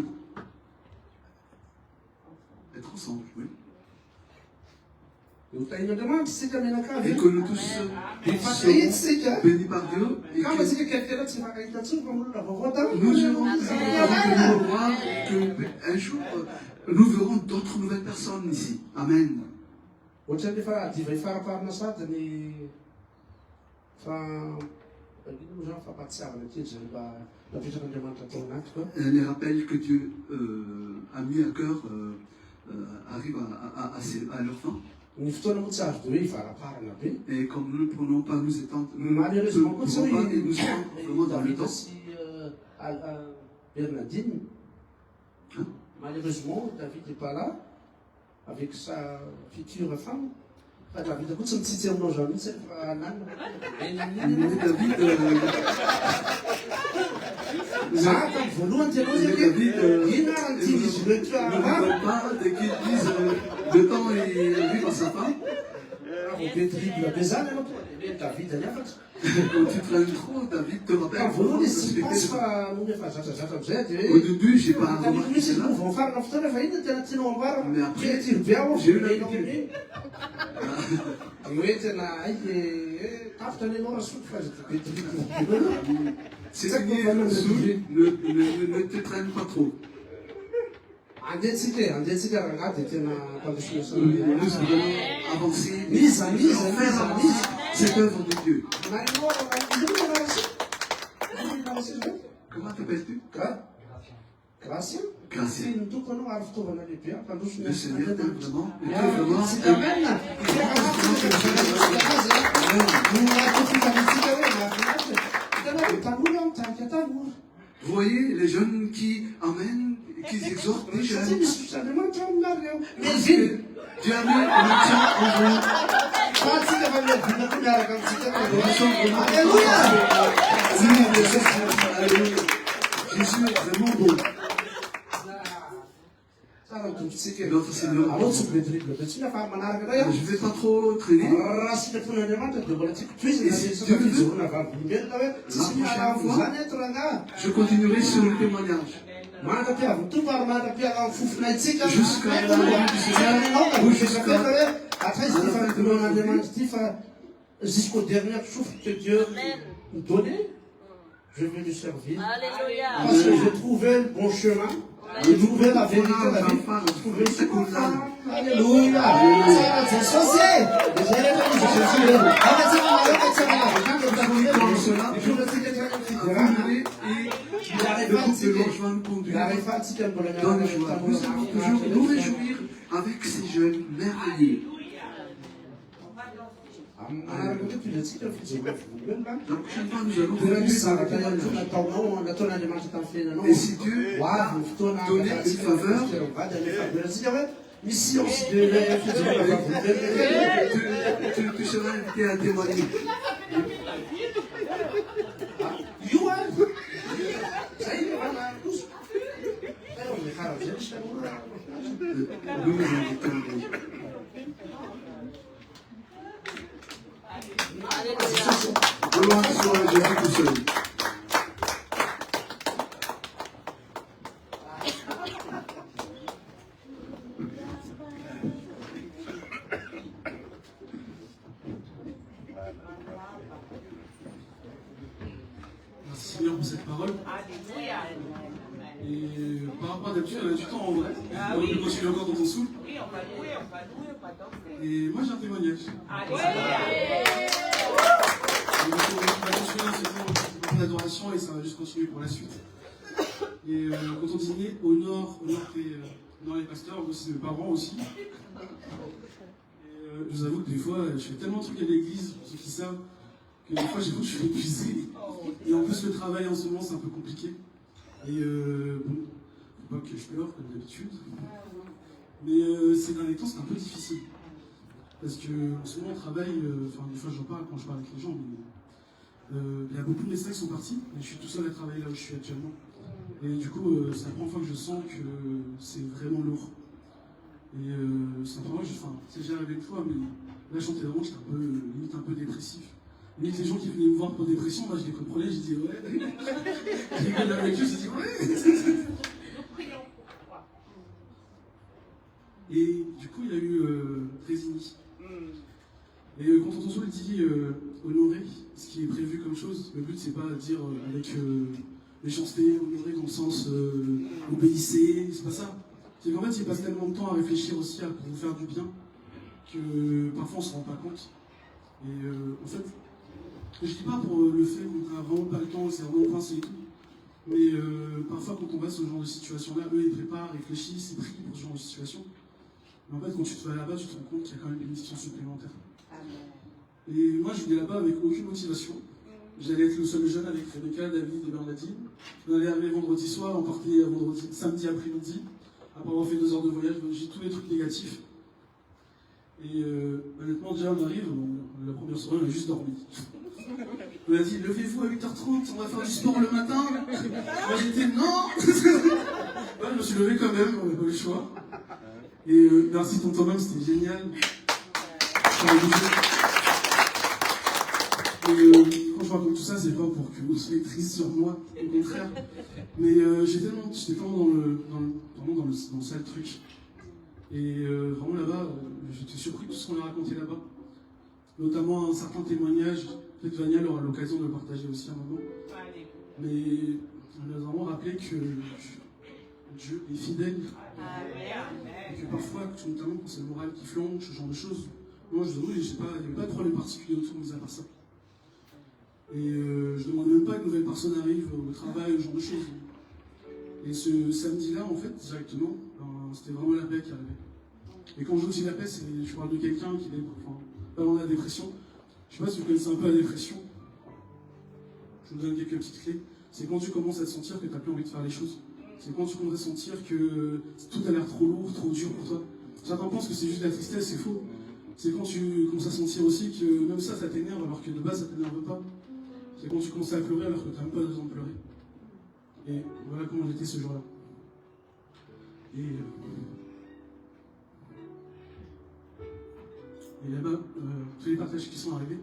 Être ensemble, oui. Et que nous tous sommes bénis par Dieu et que nous aurons voir qu'un jour nous verrons d'autres nouvelles personnes ici. Amen. ohatrany efa diva ifaraparina sady ny ino zany fampatsiavana kely zany mba napetrак'Andriamanitra tao anaty koa. Les rappels que Dieu a mis à cœur arrivent à leur fin. Ny fotoana moa tsy azo de hoe ivaraparana be. Et comme nous ne prenons pas, nous étendre, Malheureusement koa tsy pas hoe et nous sommes vraiment dans le David temps. sy Bernadine. Malheureusement, David n'est pas là avec sa future femme. David koa tsy mitsitsy aminao zany mihitsy fa nanana. David, Za ka voalohany tena hoe ino ary ty izy ireo ne veulent pas dès qu'ils disent le temps est vu par sa femme. be terrible be zany anao hoe David any afatra. Quand tu traînes trop, David te rappelle. Ka voalohany izy tsy pasy fa no efa zatrazatra amizay de Au début, j'ai pas David remarqué misy cela. mova farina fotoana fa ino tena tianao ambara. Mais après, Créature be ao j'ai eu volenao l'habitude. amin'iny. Hoe tena ai tapitra ny anao rasoto fa be terrible. C'est fini, ne te traîne pas trop. Andehantsika raha de tena mpandrosoana Nous devons avancer, faire cette œuvre de Dieu. Comment t'appelles-tu? Gracia. Gracia. Ny toko anao ary fitaovana lehibe ampandrosona. Le Seigneur t'aime vraiment. Et Ah, t'aime vraiment. c'est amen. Vous voyez, les jeunes qui amènent, qui exhortent les jeunes. Parce que Dieu a mis un maintien en vous. Nous sommes vraiment Alléluia. Jésus est vraiment beau. Notre Seigneur. Je ne vais pas trop traîner. Je continuerai sur le témoignage. Jusqu'à la mort du Seigneur ou jusqu'au dernier souffle que Dieu nous donnait, je vais lui servir. Parce que j'ai trouvé le bon chemin. J'ai trouvé la vérité, la vie. J'ai trouvé ce qu'on a. Alléluia. C'est censé. Dans les joies. Nous allons toujours nous réjouir avec ces jeunes merveilleux. La prochaine fois, nous allons continuer. Et si Dieu donnait une faveur, tu seras invité à témoigner. Nous nous invitons. Gloire soit à Jésus tout seul. Merci Seigneur pour cette parole. Et par rapport à d'habitude, on a du temps en vrai. On continue encore dans ton souffle. Et moi j'ai un témoignage. On va continuer un moment d'adoration et ça va juste continuer pour la suite. Et quand on dînait, honore les pasteurs, mais aussi mes parents aussi. Et je vous avoue que des fois, je fais tellement de trucs à l'église, pour ceux qui savent, que des fois j'avoue que je suis épuisé. Et en plus le travail en ce moment c'est un peu compliqué. Et bon, faut pas que je pleure comme d'habitude. Mais ces derniers temps c'est un peu difficile. Parce que en ce moment on travaille, enfin des fois j'en parle quand je parle avec les gens, mais il y a beaucoup de médecins qui sont partis, et je suis tout seul à travailler là où je suis actuellement. Et du coup c'est la première fois que je sens que c'est vraiment lourd. Et c'est la première fois que c'est déjà arrivé une fois, mais là j'étais vraiment, j'étais limite un peu dépressif. Limite les gens qui venaient me voir pour dépression, moi je les comprenais, je disais ouais. Je rigolais avec eux, je disais ouais. Et du coup il y a eu Résigny. Et quand on entend le dit honorer ce qui est prévu comme chose, le but c'est pas de dire avec méchanceté, honorer dans le sens obéissez, c'est pas ça. C'est qu'en fait il passe tellement de temps à réfléchir aussi pour vous faire du bien, que parfois on ne se rend pas compte. Et en fait, je dis pas pour le fait qu'on n'a vraiment pas le temps, c'est vraiment pincé et tout. Mais parfois, quand on va sur ce genre de situation-là, eux, ils préparent, réfléchissent, ils prient pour ce genre de situation. Mais en fait, quand tu te vas là-bas, tu te rends compte qu'il y a quand même une mission supplémentaire. Et moi, je venais là-bas avec aucune motivation. J'allais être le seul jeune avec Rebecca, David et Bernadine. On allait arriver vendredi soir, on partait samedi après-midi. Après avoir fait 2 heures de voyage, j'ai tous les trucs négatifs. Et honnêtement, déjà, on arrive, la première soirée, on a juste dormi. On a dit, levez-vous à 8h30, on va faire du sport le matin. Moi, j'étais, non. Ouais, je me suis levé quand même, on n'a pas eu le choix. Et merci tonton Tom, c'était génial. Et quand je raconte tout ça, c'est pas pour que vous soyez tristes sur moi, au contraire. Mais j'étais tellement dans le sale truc. Et vraiment là-bas, j'étais surpris de tout ce qu'on a raconté là-bas. Notamment un certain témoignage. Peut-être Vania aura l'occasion de le partager aussi à un moment. Mais on a vraiment rappelé que Dieu est fidèle. Et que parfois, notamment quand c'est le moral qui flanche, ce genre de choses, moi je vous avoue, il n'y avait pas de problème particulier autour de à part ça. Et je ne demandais même pas que une nouvelle personne arrive au travail, ce genre de choses. Et ce samedi-là, en fait, directement, c'était vraiment la paix qui arrivait. Et quand je dis la paix, je parle de quelqu'un qui est pas dans la dépression. Je ne sais pas si vous connaissez un peu la dépression. Je vous donne quelques petites clés. C'est quand tu commences à te sentir que tu n'as plus envie de faire les choses. C'est quand tu commences à sentir que tout a l'air trop lourd, trop dur pour toi. Certains pensent que c'est juste de la tristesse, c'est faux. C'est quand tu commences à sentir aussi que même ça t'énerve alors que de base ça t'énerve pas. C'est quand tu commences à pleurer alors que tu n'as même pas besoin de pleurer. Et voilà comment j'étais ce jour-là. Et là-bas, tous les partages qui sont arrivés.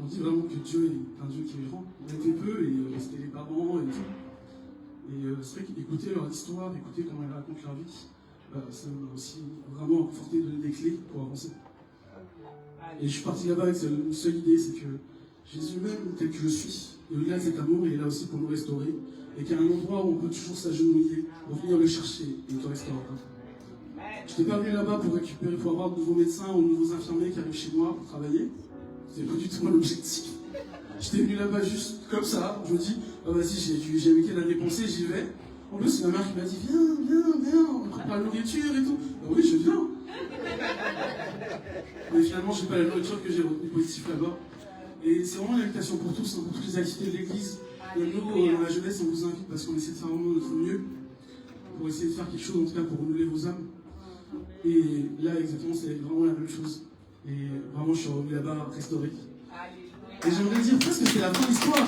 On dit vraiment que Dieu est un Dieu qui est grand. On était peu et c'était les parents et tout. Et c'est vrai qu'écouter leur histoire, écouter comment ils racontent leur vie, ça m'a aussi vraiment conforté, donné des clés pour avancer. Et je suis parti là-bas avec une seule idée, c'est que Jésus même, tel que je suis, et au-delà de cet amour, il est là aussi pour nous restaurer. Et qu'il y a un endroit où on peut toujours s'agenouiller, pour venir le chercher et te restaurer. Je n'étais pas venu là-bas pour récupérer, pour avoir de nouveaux médecins ou de nouveaux infirmiers qui arrivent chez moi pour travailler. C'est pas du tout mon objectif. J'étais venu là-bas juste comme ça. Je me dis, ah vas-y, j'ai week-end à dépenser, j'y vais. En plus, c'est ma mère qui m'a dit, viens, on prépare la nourriture et tout. Ben oui, je viens. Mais finalement, je n'ai pas la nourriture que j'ai retenue positive là-bas. Et c'est vraiment une invitation pour tous, pour toutes les activités de l'église. Et nous, dans la jeunesse, on vous invite parce qu'on essaie de faire vraiment notre mieux pour essayer de faire quelque chose, en tout cas pour renouveler vos âmes. Et là, exactement, c'est vraiment la même chose. Et vraiment, je suis revenu là-bas restauré. Et j'aimerais dire presque que c'est la fin de l'histoire.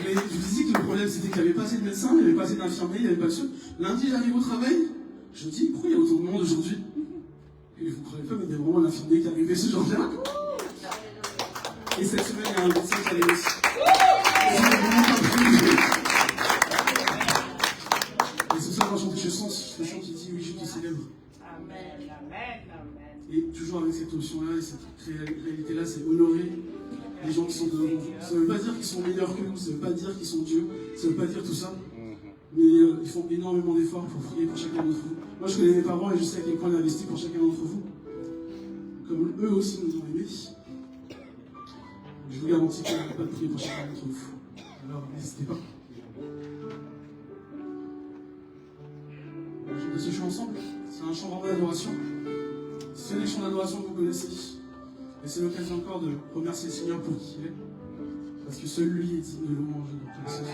Mais je vous disais que le problème, c'était qu'il n'y avait pas assez de médecins, il n'y avait pas assez d'infirmiers, il n'y avait pas de choses. Lundi, j'arrive au travail, je me dis, pourquoi il y a autant de monde aujourd'hui? Et vous ne croyez pas, mais il y a vraiment l'infirmier qui est arrivé ce jour-là. Et cette semaine, il y a un médecin qui arrive aussi. Et ce soir, quand je chante, je sens ce chant qui dit, oui, je te célèbre. Amen, amen, amen. Et toujours avec cette option-là et cette réalité-là, c'est honorer les gens qui sont devant vous. Ça ne veut pas dire qu'ils sont meilleurs que nous, ça ne veut pas dire qu'ils sont Dieu, ça ne veut pas dire tout ça. Mais ils font énormément d'efforts pour prier pour chacun d'entre vous. Moi, je connais mes parents et je sais à quel point ils ont investi pour chacun d'entre vous. Comme eux aussi nous ont aimés. Je vous garantis qu'on n'a pas de prier pour chacun d'entre vous. Alors, n'hésitez pas. On va chanter ce chant ensemble. C'est un chant vraiment d'adoration. C'est les chants d'adoration que vous connaissez. Et c'est l'occasion encore de remercier le Seigneur pour qui il est. Parce que seul lui est digne de louange et de reconnaissance.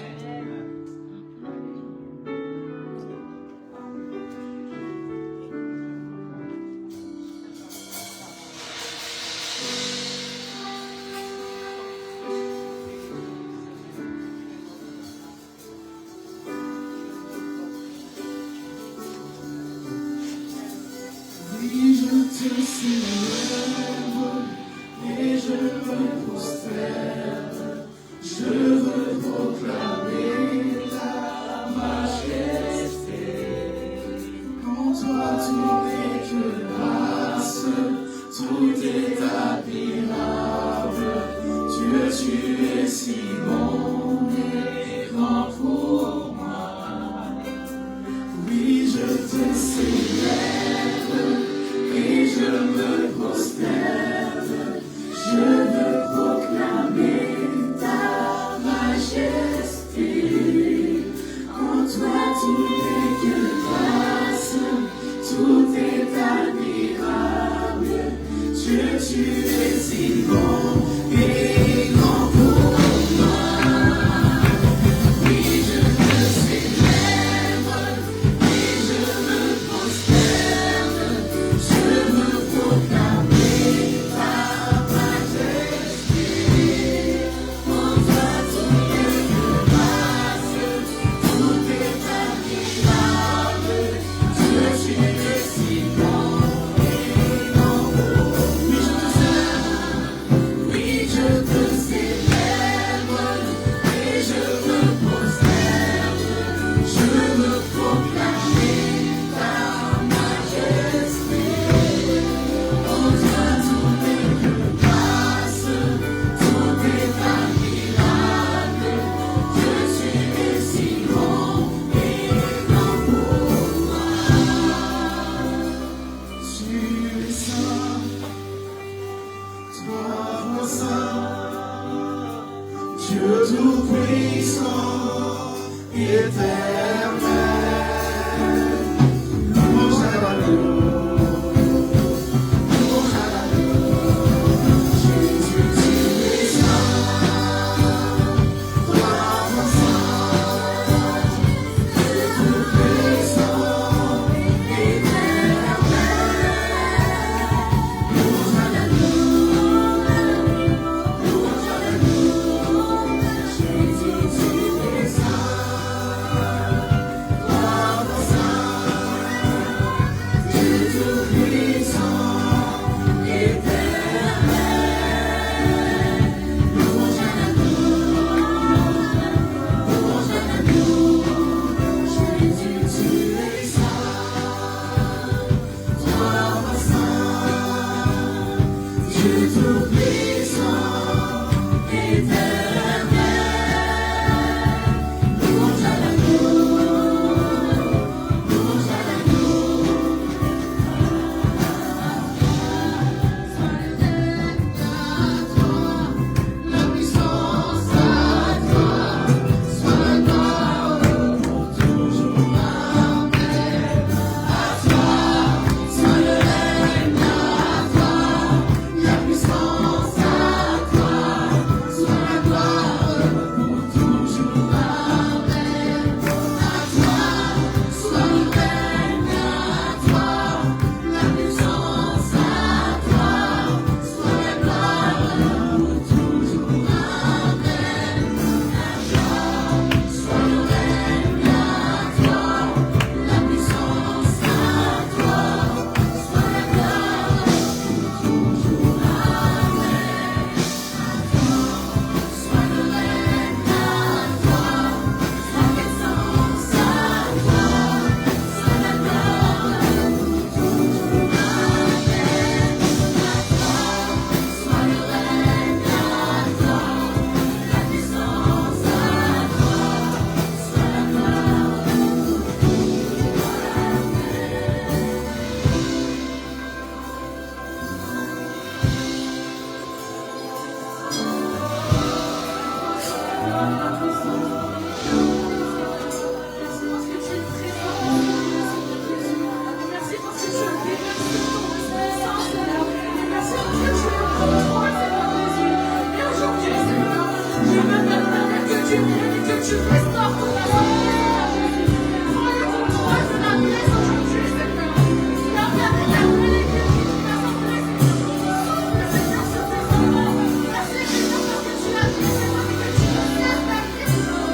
Tu es si bon et grand pour es si bon et grand pour moi. Oui, je te célèbre et je me prosterne, je veux proclamer ta majesté. En toi tout est de grâce, tout est admirable. Dieu, tu es si bon et grand pour moi. Oui, je te célèbre et je me prosterne, je veux proclamer ta majesté. En toi tout est de grâce, tout est admirable. Dieu, tu es si bon et grand pour moi. Tu es saint, toi saint, Dieu tout-puissant, éternel. Louange à l'agneau, louange à l'agneau. Jésus, tu es saint, toi saint, Dieu tout-puissant, éternel. Louange à l'agneau, louange à l'agneau. Jésus, tu es saint, toi saint, Dieu tout-puissant, éternel. Louange à l'agneau, louange à l'agneau. Jésus, tu es saint, toi saint, Dieu tout-puissant, éternel. Louange à l'agneau, louange à l'agneau. La puissance à toi, soit la gloire pour toujours. Amen. À toi, soit le règne à toi, la puissance à toi, soit la gloire pour toujours. Amen. À toi, soit le règne à toi, la puissance à toi, soit la gloire pour toujours. Amen. À toi, soit le règne à toi, la puissance à toi, soit la gloire pour toujours. Amen. Soit le règne à toi, la puissance à toi, soit la gloire pour toujours. Amen. Soit le règne à toi, la puissance à toi, soit la Merci parce que tu es présent. Merci parce que tu es déversé ton puissance, Seigneur. Et merci parce que tu es en contrôle, Seigneur Jésus. Et aujourd'hui, Seigneur, je veux te demander que tu viennes et que tu restaures ton assemblée, Seigneur Jésus. Prends le contrôle de la pièce aujourd'hui, Seigneur. Seigneur, viens déterminer l'église de ton assemblée, Seigneur. Seigneur, sur tes enfants. Merci, Seigneur, parce que tu as dit, Seigneur, et que tu veux faire ta vie, Seigneur.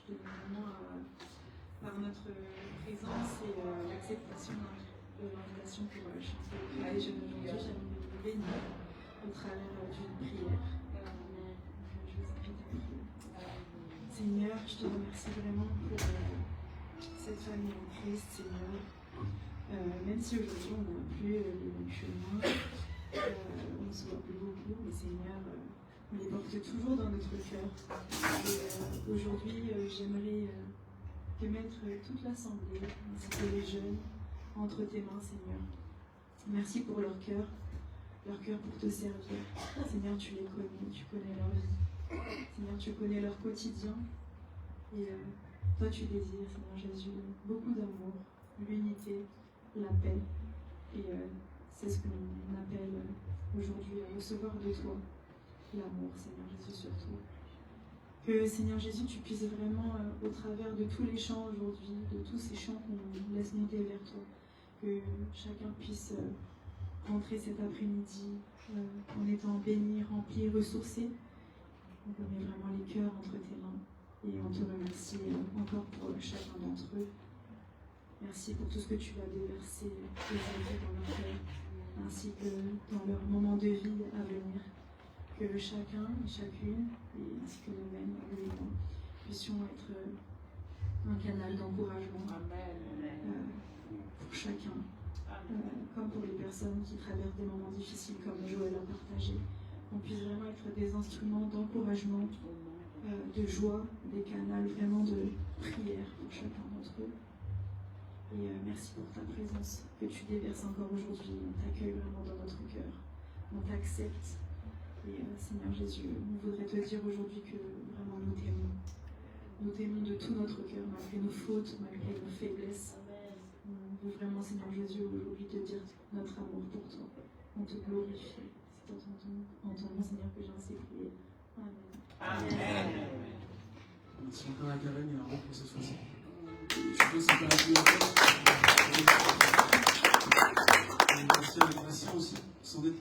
tenais vraiment par notre présence et l'acceptation de l'invitation pour chanter le cri des jeunes aujourd'hui. J'aimerais vous bénir au travers d'une prière. Je vous invite à prier. Seigneur, je te remercie vraiment pour cette famille en Christ, Seigneur. Même si aujourd'hui on n'a plus le même chemin, on ne se voit plus beaucoup, mais Seigneur, on les porte toujours dans notre cœur. Et aujourd'hui, j'aimerais te mettre toute l'assemblée, ainsi que les jeunes, entre tes mains, Seigneur. Merci pour leur cœur pour te servir. Seigneur, tu les connais, tu connais leur vie. Seigneur, tu connais leur quotidien. Et toi, tu désires, Seigneur Jésus, beaucoup d'amour, l'unité, la paix. Et c'est ce que l'on appelle aujourd'hui à recevoir de toi, l'amour, Seigneur Jésus, surtout. Que, Seigneur Jésus, tu puisses vraiment, au travers de tous les chants aujourd'hui, de tous ces chants qu'on laisse monter vers toi, que chacun puisse rentrer cet après-midi en étant béni, rempli, ressourcé. On met vraiment les cœurs entre tes mains et on te remercie encore pour chacun d'entre eux. Merci pour tout ce que tu vas déverser aujourd'hui dans leur cœur, ainsi que dans leur moment de vie à venir. Que chacun et chacune, et ainsi que nous-mêmes, nous et moi, puissions être un canal d'encouragement pour chacun, comme pour les personnes qui traversent des moments difficiles, comme Joël a partagé. Qu'on puisse vraiment être des instruments d'encouragement, de joie, des canaux vraiment de prière pour chacun d'entre eux. Et merci pour ta présence que tu déverses encore aujourd'hui. On t'accueille vraiment dans notre cœur. On t'accepte. Et Seigneur Jésus, on voudrait te dire aujourd'hui que vraiment nous t'aimons. Nous t'aimons de tout notre cœur, malgré nos fautes, malgré nos faiblesses. On veut vraiment, Seigneur Jésus, aujourd'hui te dire notre amour pour toi. On te glorifie. C'est en ton nom, Seigneur, que j'ai ainsi prié. Amen. Amen. Merci encore à Karen et à Ron pour cette fois-ci. Je pense que c'est pas la plus longtemps. Merci à Gracien aussi, sans dette.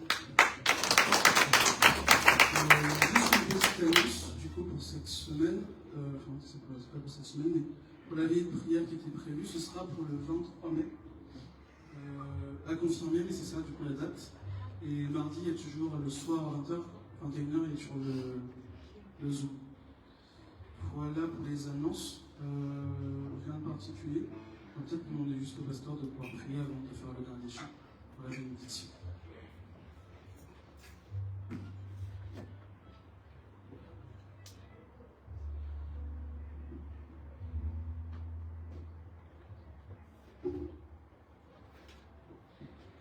Juste une petite annonce, du coup, pour cette semaine. Enfin, c'est pas pour cette semaine, mais pour la veille de prière qui était prévue, ce sera pour le 23 mai. À confirmer, mais c'est ça, du coup, la date. Et mardi, il y a toujours le soir à 20h, 21h, il est sur le Zoom. Voilà pour les annonces. Rien de particulier. On va peut-être demander juste au pasteur de pouvoir prier avant de faire le dernier chant pour la bénédiction.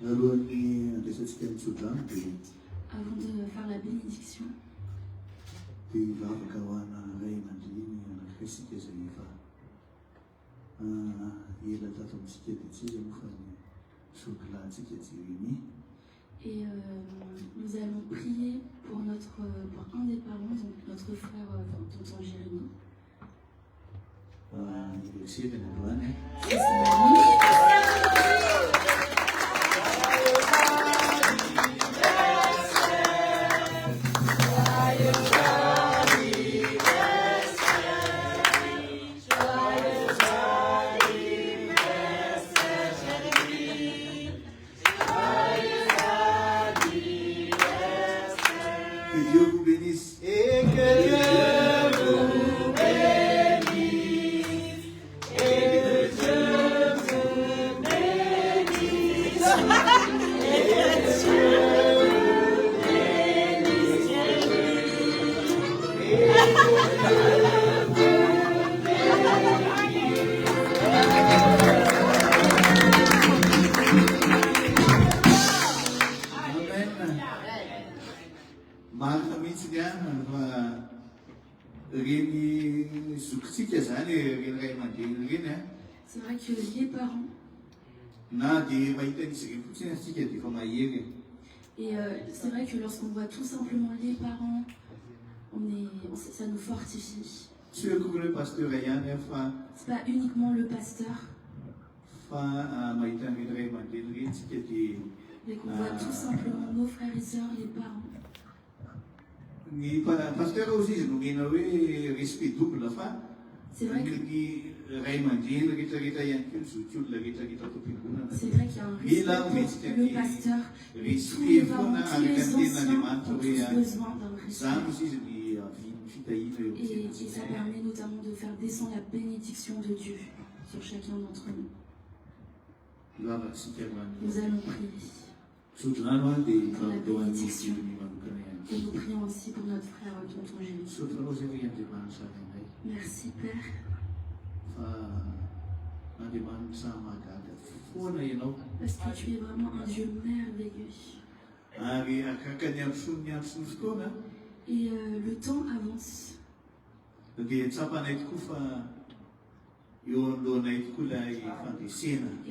Avant de faire la bénédiction, et nous allons prier pour un des parents, donc notre frère tonton Jérémy. C'est vrai que les parents, et c'est vrai que lorsqu'on voit tout simplement les parents, ça nous fortifie. C'est pas uniquement le pasteur, mais qu'on voit tout simplement nos frères et sœurs, les parents. C'est vrai qu'il y a un respect pour le pasteur, mais tous les parents, tous les anciens ont tous besoin d'un respect. Et ça permet notamment de faire descendre la bénédiction de Dieu sur chacun d'entre nous. Nous allons prier pour la bénédiction. Et nous prions aussi pour notre frère tonton Jérémy. Merci Père. Parce que tu es vraiment un Dieu merveilleux. Et le temps avance. Et nous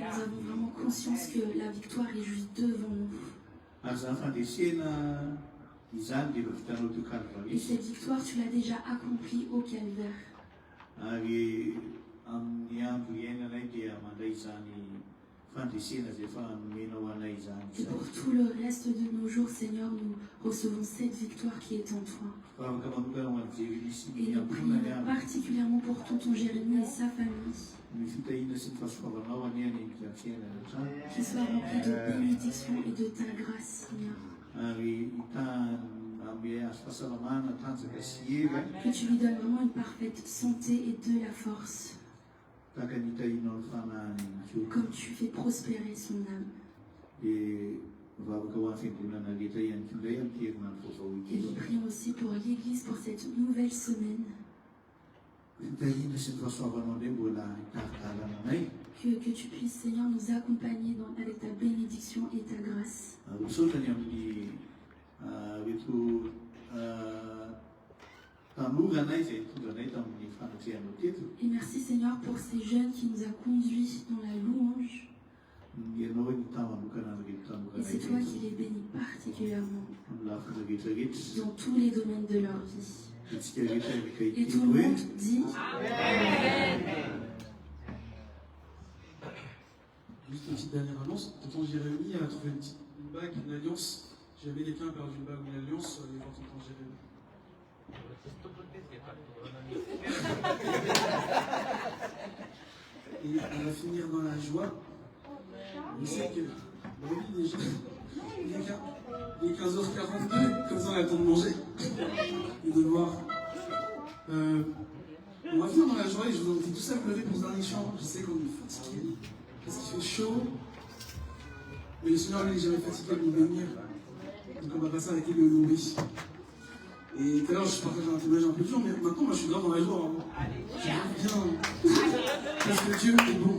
avons vraiment conscience que la victoire est juste devant nous. Et cette victoire, tu l'as déjà accomplie au calvaire. Et pour tout le reste de nos jours, Seigneur, nous recevons cette victoire qui est en toi. Et nous prions particulièrement pour tonton Jérémy et sa famille. Qu'ils soient remplis de bénédictions et de ta grâce, Seigneur. Que tu lui donnes vraiment une parfaite santé et de la force. Comme tu fais prospérer son âme. Et nous prions aussi pour l'Église pour cette nouvelle semaine. Que tu puisses, Seigneur, nous accompagner avec ta bénédiction et ta grâce. Et merci Seigneur pour ces jeunes qui nous a conduits dans la louange. Et c'est toi qui les bénis particulièrement dans tous les domaines de leur vie. Et tout le monde dit Amen. Juste une petite dernière annonce. Tonton Jérémy a trouvé une bague, une alliance. Jamais quelqu'un a perdu une bague ou une alliance sur les gens tonton Jérémy. Et on va finir dans la joie. Je sais que oui, déjà, il est 15h42, comme ça on a le temps de manger et de boire. On va finir dans la joie et je vous invite tous à me lever pour ce dernier chant. Je sais qu'on est fatigué parce qu'il fait chaud, mais le Seigneur lui n'est jamais fatigué de nous bénir. Donc on va passer avec lui le louer. Et tout à l'heure je partageais un témoignage un peu dur, mais maintenant moi je suis grave dans la joie. J'aime bien parce que Dieu est bon.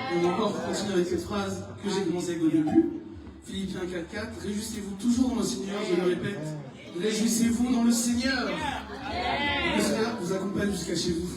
On va encore continuer avec cette phrase que j'ai commencé avec au début. Philippiens 4.4, réjouissez-vous toujours dans le Seigneur, je le répète. Réjouissez-vous dans le Seigneur. Que le Seigneur vous accompagne jusqu'à chez vous.